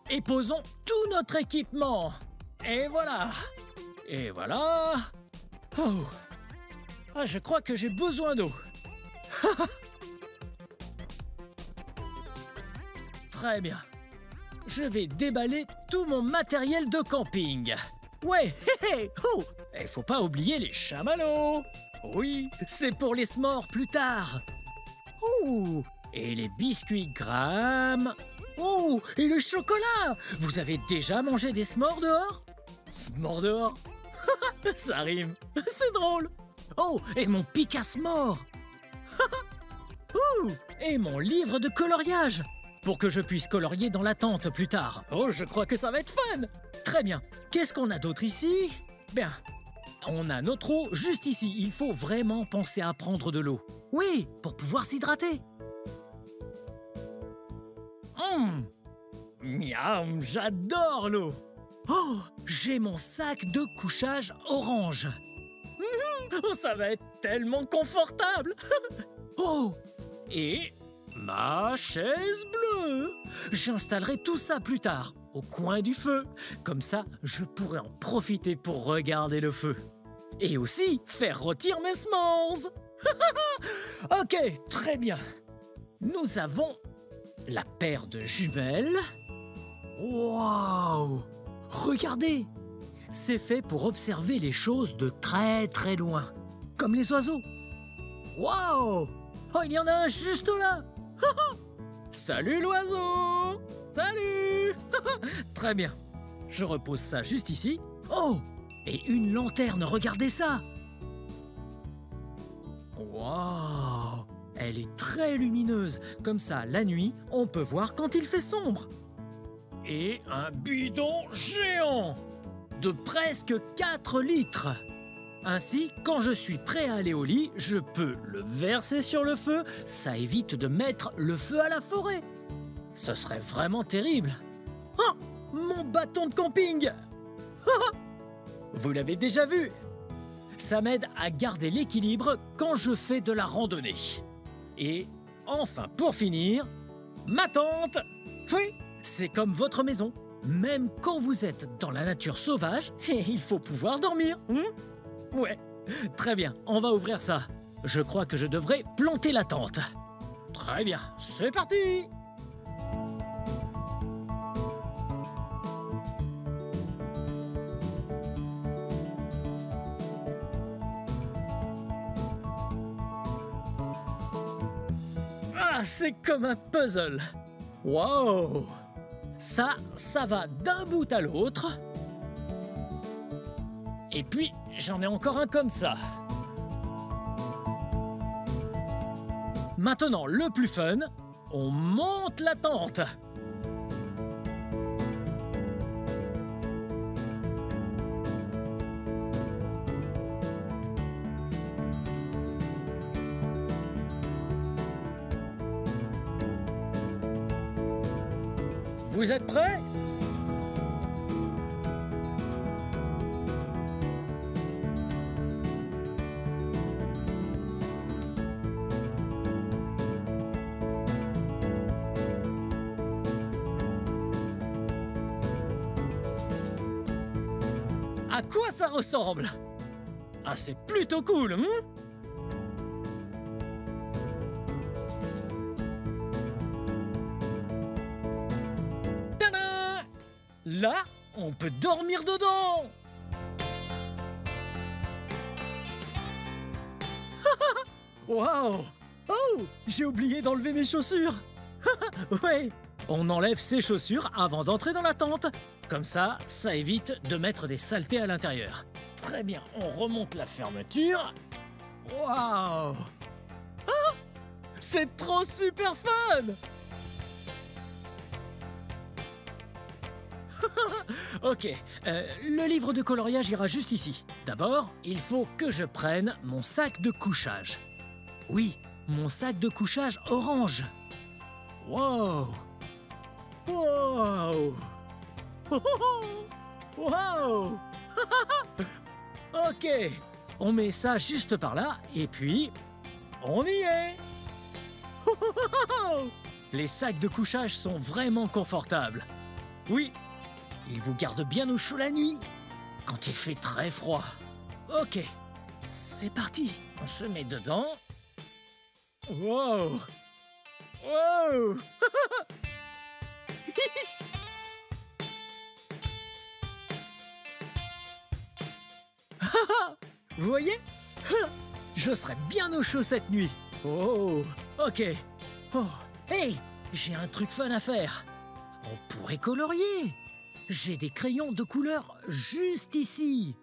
Et posons tout notre équipement. Et voilà. Et voilà. Oh. Ah, je crois que j'ai besoin d'eau. Très bien. Je vais déballer tout mon matériel de camping. Ouais, hé hé, oh. Et faut pas oublier les chamallows. Oui, c'est pour les s'mores plus tard. Oh. Et les biscuits Graham. Oh, et le chocolat. Vous avez déjà mangé des s'mores dehors? S'mores dehors? Ça rime, c'est drôle. Oh, et mon pic à s'mores. Et mon livre de coloriage, pour que je puisse colorier dans la tente plus tard. Oh, je crois que ça va être fun. Très bien. Qu'est-ce qu'on a d'autre ici? Bien, on a notre eau juste ici. Il faut vraiment penser à prendre de l'eau. Oui, pour pouvoir s'hydrater. Miam, j'adore l'eau. Oh, j'ai mon sac de couchage orange. Oh, ça va être tellement confortable. Oh, et ma chaise bleue. J'installerai tout ça plus tard, au coin du feu. Comme ça, je pourrai en profiter pour regarder le feu. Et aussi faire rôtir mes s'mores. Ok, très bien. Nous avons la paire de jumelles. Waouh! Regardez! C'est fait pour observer les choses de très très loin, comme les oiseaux. Waouh! Oh, il y en a un juste là! Salut l'oiseau! Salut! Très bien. Je repose ça juste ici. Oh! Et une lanterne, regardez ça! Waouh! Elle est très lumineuse. Comme ça, la nuit, on peut voir quand il fait sombre. Et un bidon géant de presque 4 litres. Ainsi, quand je suis prêt à aller au lit, je peux le verser sur le feu. Ça évite de mettre le feu à la forêt. Ce serait vraiment terrible. Oh, mon bâton de camping. Vous l'avez déjà vu. Ça m'aide à garder l'équilibre quand je fais de la randonnée. Et enfin, pour finir, ma tente. Oui, c'est comme votre maison. Même quand vous êtes dans la nature sauvage, il faut pouvoir dormir. Ouais, très bien, on va ouvrir ça. Je crois que je devrais planter la tente. Très bien, c'est parti! Ah, c'est comme un puzzle. Wow! Ça va d'un bout à l'autre. Et puis, j'en ai encore un comme ça. Maintenant, le plus fun, on monte la tente. Vous êtes prêts? À quoi ça ressemble? Ah, c'est plutôt cool, hein? Tada! Là, on peut dormir dedans! Waouh! Oh! J'ai oublié d'enlever mes chaussures! Ouais! On enlève ses chaussures avant d'entrer dans la tente. Comme ça, ça évite de mettre des saletés à l'intérieur. Très bien, on remonte la fermeture. Waouh! Ah! C'est trop super fun! Ok, le livre de coloriage ira juste ici. D'abord, il faut que je prenne mon sac de couchage. Oui, mon sac de couchage orange. Wow! Wow! Wow! Ok, on met ça juste par là et puis on y est! Les sacs de couchage sont vraiment confortables. Oui, ils vous gardent bien au chaud la nuit, quand il fait très froid. Ok, c'est parti. On se met dedans. Wow! Wow! Vous voyez? Je serai bien au chaud cette nuit. Oh, ok. Oh, hey, j'ai un truc fun à faire. On pourrait colorier. J'ai des crayons de couleur juste ici.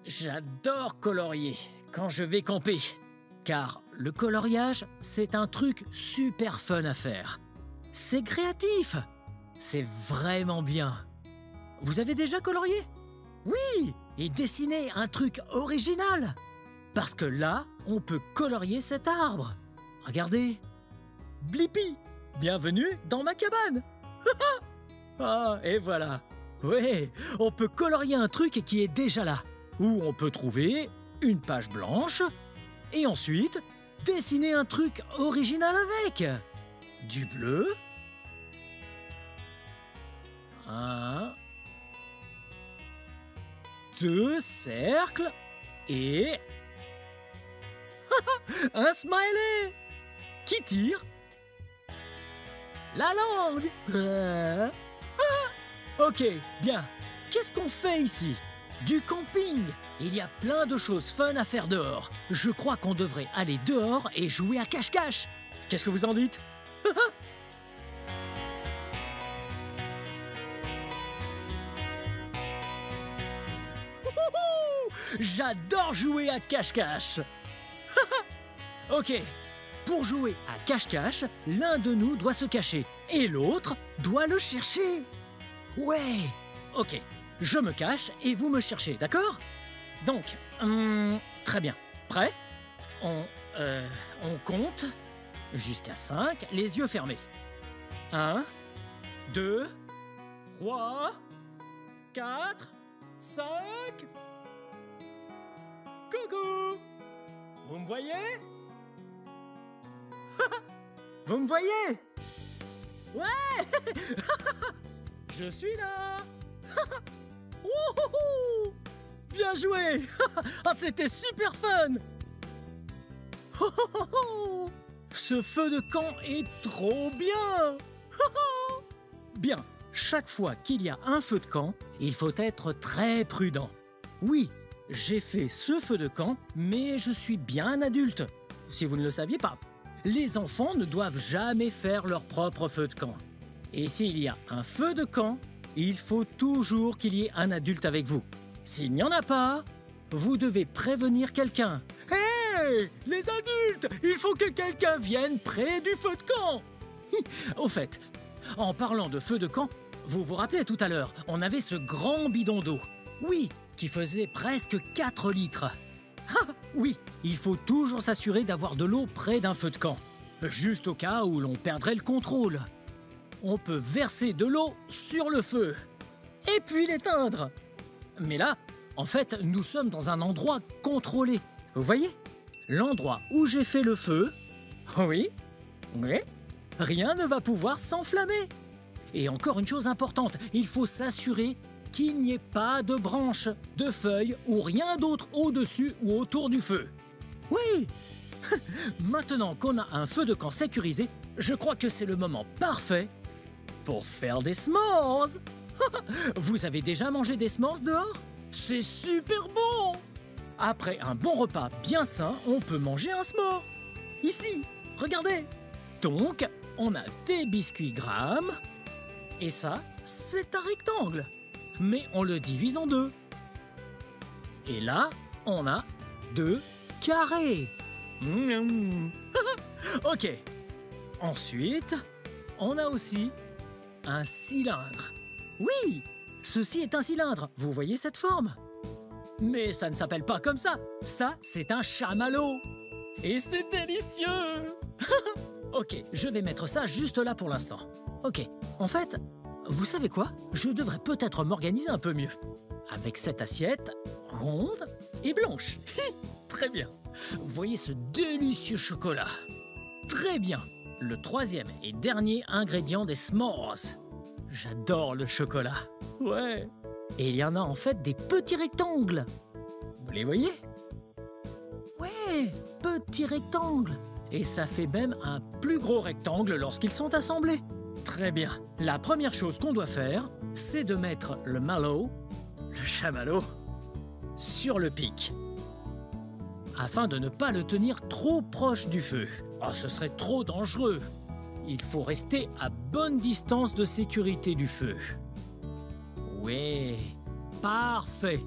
J'adore colorier quand je vais camper. Car le coloriage, c'est un truc super fun à faire. C'est créatif. C'est vraiment bien. Vous avez déjà colorié? Oui, et dessiner un truc original. Parce que là, on peut colorier cet arbre. Regardez. Blippi, bienvenue dans ma cabane. Ah, et voilà. Ouais, on peut colorier un truc qui est déjà là. Ou on peut trouver une page blanche et ensuite dessiner un truc original avec. Du bleu. Deux cercles et un smiley qui tire la langue. Ok, bien. Qu'est-ce qu'on fait ici? Du camping. Il y a plein de choses fun à faire dehors. Je crois qu'on devrait aller dehors et jouer à cache-cache. Qu'est-ce que vous en dites? J'adore jouer à cache-cache. Ok, pour jouer à cache-cache, l'un de nous doit se cacher et l'autre doit le chercher. Ouais. Ok, je me cache et vous me cherchez, d'accord? Donc, très bien. Prêt? On compte jusqu'à 5, les yeux fermés. 1, 2, 3, 4, 5... Coucou! Vous me voyez? Vous me voyez? Ouais! Je suis là! Wouhou! Bien joué! Ah, c'était super fun! Ce feu de camp est trop bien! Bien, chaque fois qu'il y a un feu de camp, il faut être très prudent. Oui, j'ai fait ce feu de camp, mais je suis bien un adulte. Si vous ne le saviez pas, les enfants ne doivent jamais faire leur propre feu de camp. Et s'il y a un feu de camp, il faut toujours qu'il y ait un adulte avec vous. S'il n'y en a pas, vous devez prévenir quelqu'un. Hé, les adultes, il faut que quelqu'un vienne près du feu de camp. Au fait, en parlant de feu de camp, vous vous rappelez tout à l'heure, on avait ce grand bidon d'eau. Oui, qui faisait presque 4 litres. Ah, oui, il faut toujours s'assurer d'avoir de l'eau près d'un feu de camp, juste au cas où l'on perdrait le contrôle. On peut verser de l'eau sur le feu, et puis l'éteindre. Mais là, en fait, nous sommes dans un endroit contrôlé. Vous voyez? L'endroit où j'ai fait le feu, oui, rien ne va pouvoir s'enflammer. Et encore une chose importante, il faut s'assurer qu'il n'y ait pas de branches, de feuilles ou rien d'autre au-dessus ou autour du feu. Oui! Maintenant qu'on a un feu de camp sécurisé, je crois que c'est le moment parfait pour faire des s'mores. Vous avez déjà mangé des s'mores dehors? C'est super bon! Après un bon repas bien sain, on peut manger un s'more. Ici, regardez. Donc, on a des biscuits Graham. Et ça, c'est un rectangle. Mais on le divise en deux. Et là, on a 2 carrés. Ok. Ensuite, on a aussi un cylindre. Oui, ceci est un cylindre. Vous voyez cette forme? Mais ça ne s'appelle pas comme ça. Ça, c'est un chamallow. Et c'est délicieux. Ok, je vais mettre ça juste là pour l'instant. Ok, en fait, vous savez quoi? Je devrais peut-être m'organiser un peu mieux. Avec cette assiette ronde et blanche. Très bien. Voyez ce délicieux chocolat. Très bien. Le troisième et dernier ingrédient des s'mores. J'adore le chocolat. Ouais. Et il y en a en fait des petits rectangles. Vous les voyez? Ouais, petits rectangles. Et ça fait même un plus gros rectangle lorsqu'ils sont assemblés. Très bien. La première chose qu'on doit faire, c'est de mettre le mallow, le chamallow, sur le pic. Afin de ne pas le tenir trop proche du feu. Oh, ce serait trop dangereux. Il faut rester à bonne distance de sécurité du feu. Ouais, parfait.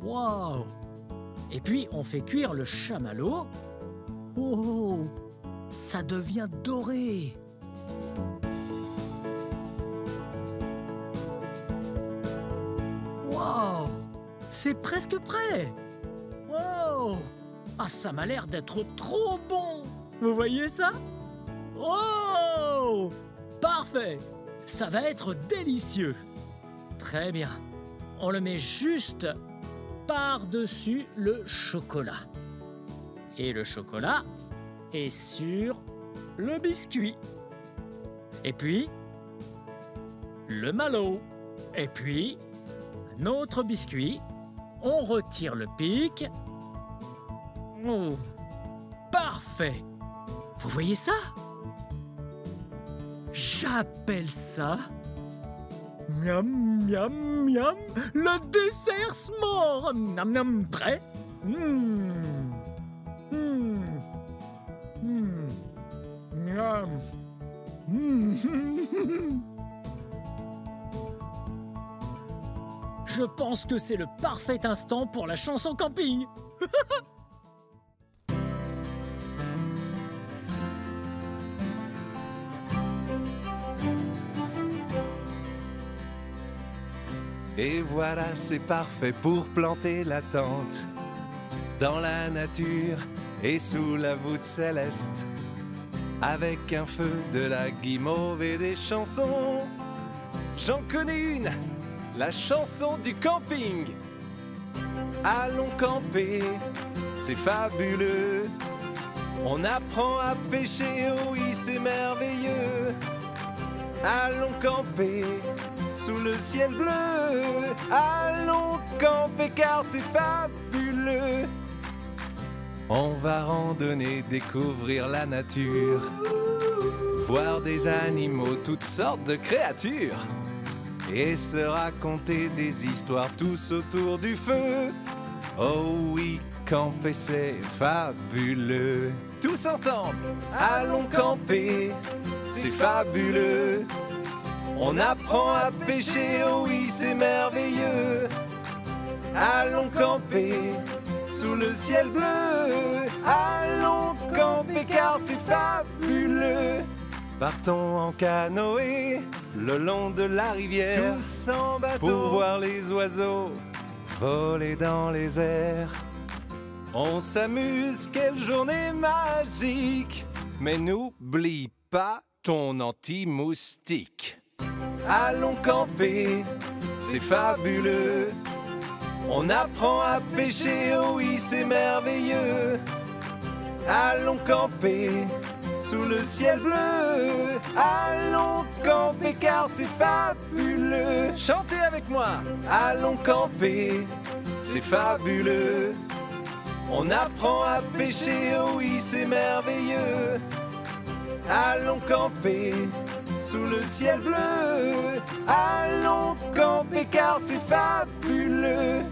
Wow. Et puis, on fait cuire le chamallow. Oh, ça devient doré. Wow, c'est presque prêt. Wow. Ah, ça m'a l'air d'être trop bon. Vous voyez ça? Oh, parfait. Ça va être délicieux. Très bien. On le met juste par-dessus le chocolat. Et le chocolat est sur le biscuit. Et puis, le mallow. Et puis, un autre biscuit. On retire le pic. Oh, parfait. Vous voyez ça? J'appelle ça... Miam, miam, miam, le dessert s'more. Miam, miam, prêt? Miam. Je pense que c'est le parfait instant pour la chanson camping. Et voilà, c'est parfait pour planter la tente dans la nature et sous la voûte céleste, avec un feu, de la guimauve et des chansons. J'en connais une, la chanson du camping. Allons camper, c'est fabuleux. On apprend à pêcher, oh oui, c'est merveilleux. Allons camper sous le ciel bleu. Allons camper car c'est fabuleux. On va randonner, découvrir la nature, voir des animaux, toutes sortes de créatures, et se raconter des histoires tous autour du feu. Oh oui, camper c'est fabuleux. Tous ensemble, allons camper, c'est fabuleux. On apprend à pêcher, oh oui, c'est merveilleux. Allons camper sous le ciel bleu. Allons camper car c'est fabuleux. Partons en canoë le long de la rivière, tous en bateau, pour voir les oiseaux voler dans les airs. On s'amuse, quelle journée magique. Mais n'oublie pas ton anti-moustique. Allons camper, c'est fabuleux. On apprend à pêcher, oh oui, c'est merveilleux. Allons camper sous le ciel bleu. Allons camper car c'est fabuleux. Chantez avec moi. Allons camper, c'est fabuleux. On apprend à pêcher, oh oui, c'est merveilleux. Allons camper sous le ciel bleu. Allons camper car c'est fabuleux.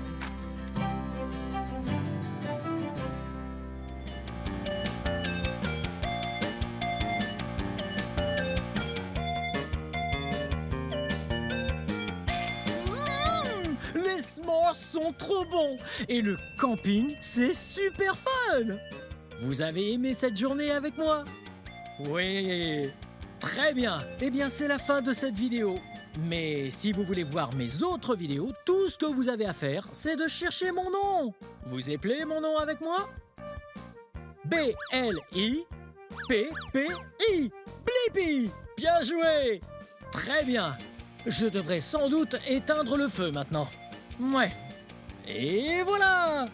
vraiment sont trop bons. Et le camping, c'est super fun. Vous avez aimé cette journée avec moi? Oui, très bien. Eh bien, c'est la fin de cette vidéo. Mais si vous voulez voir mes autres vidéos, tout ce que vous avez à faire, c'est de chercher mon nom. Vous appelez mon nom avec moi? B-L-I-P-P-I. Blippi. Bien joué. Très bien. Je devrais sans doute éteindre le feu maintenant. Ouais. Et voilà.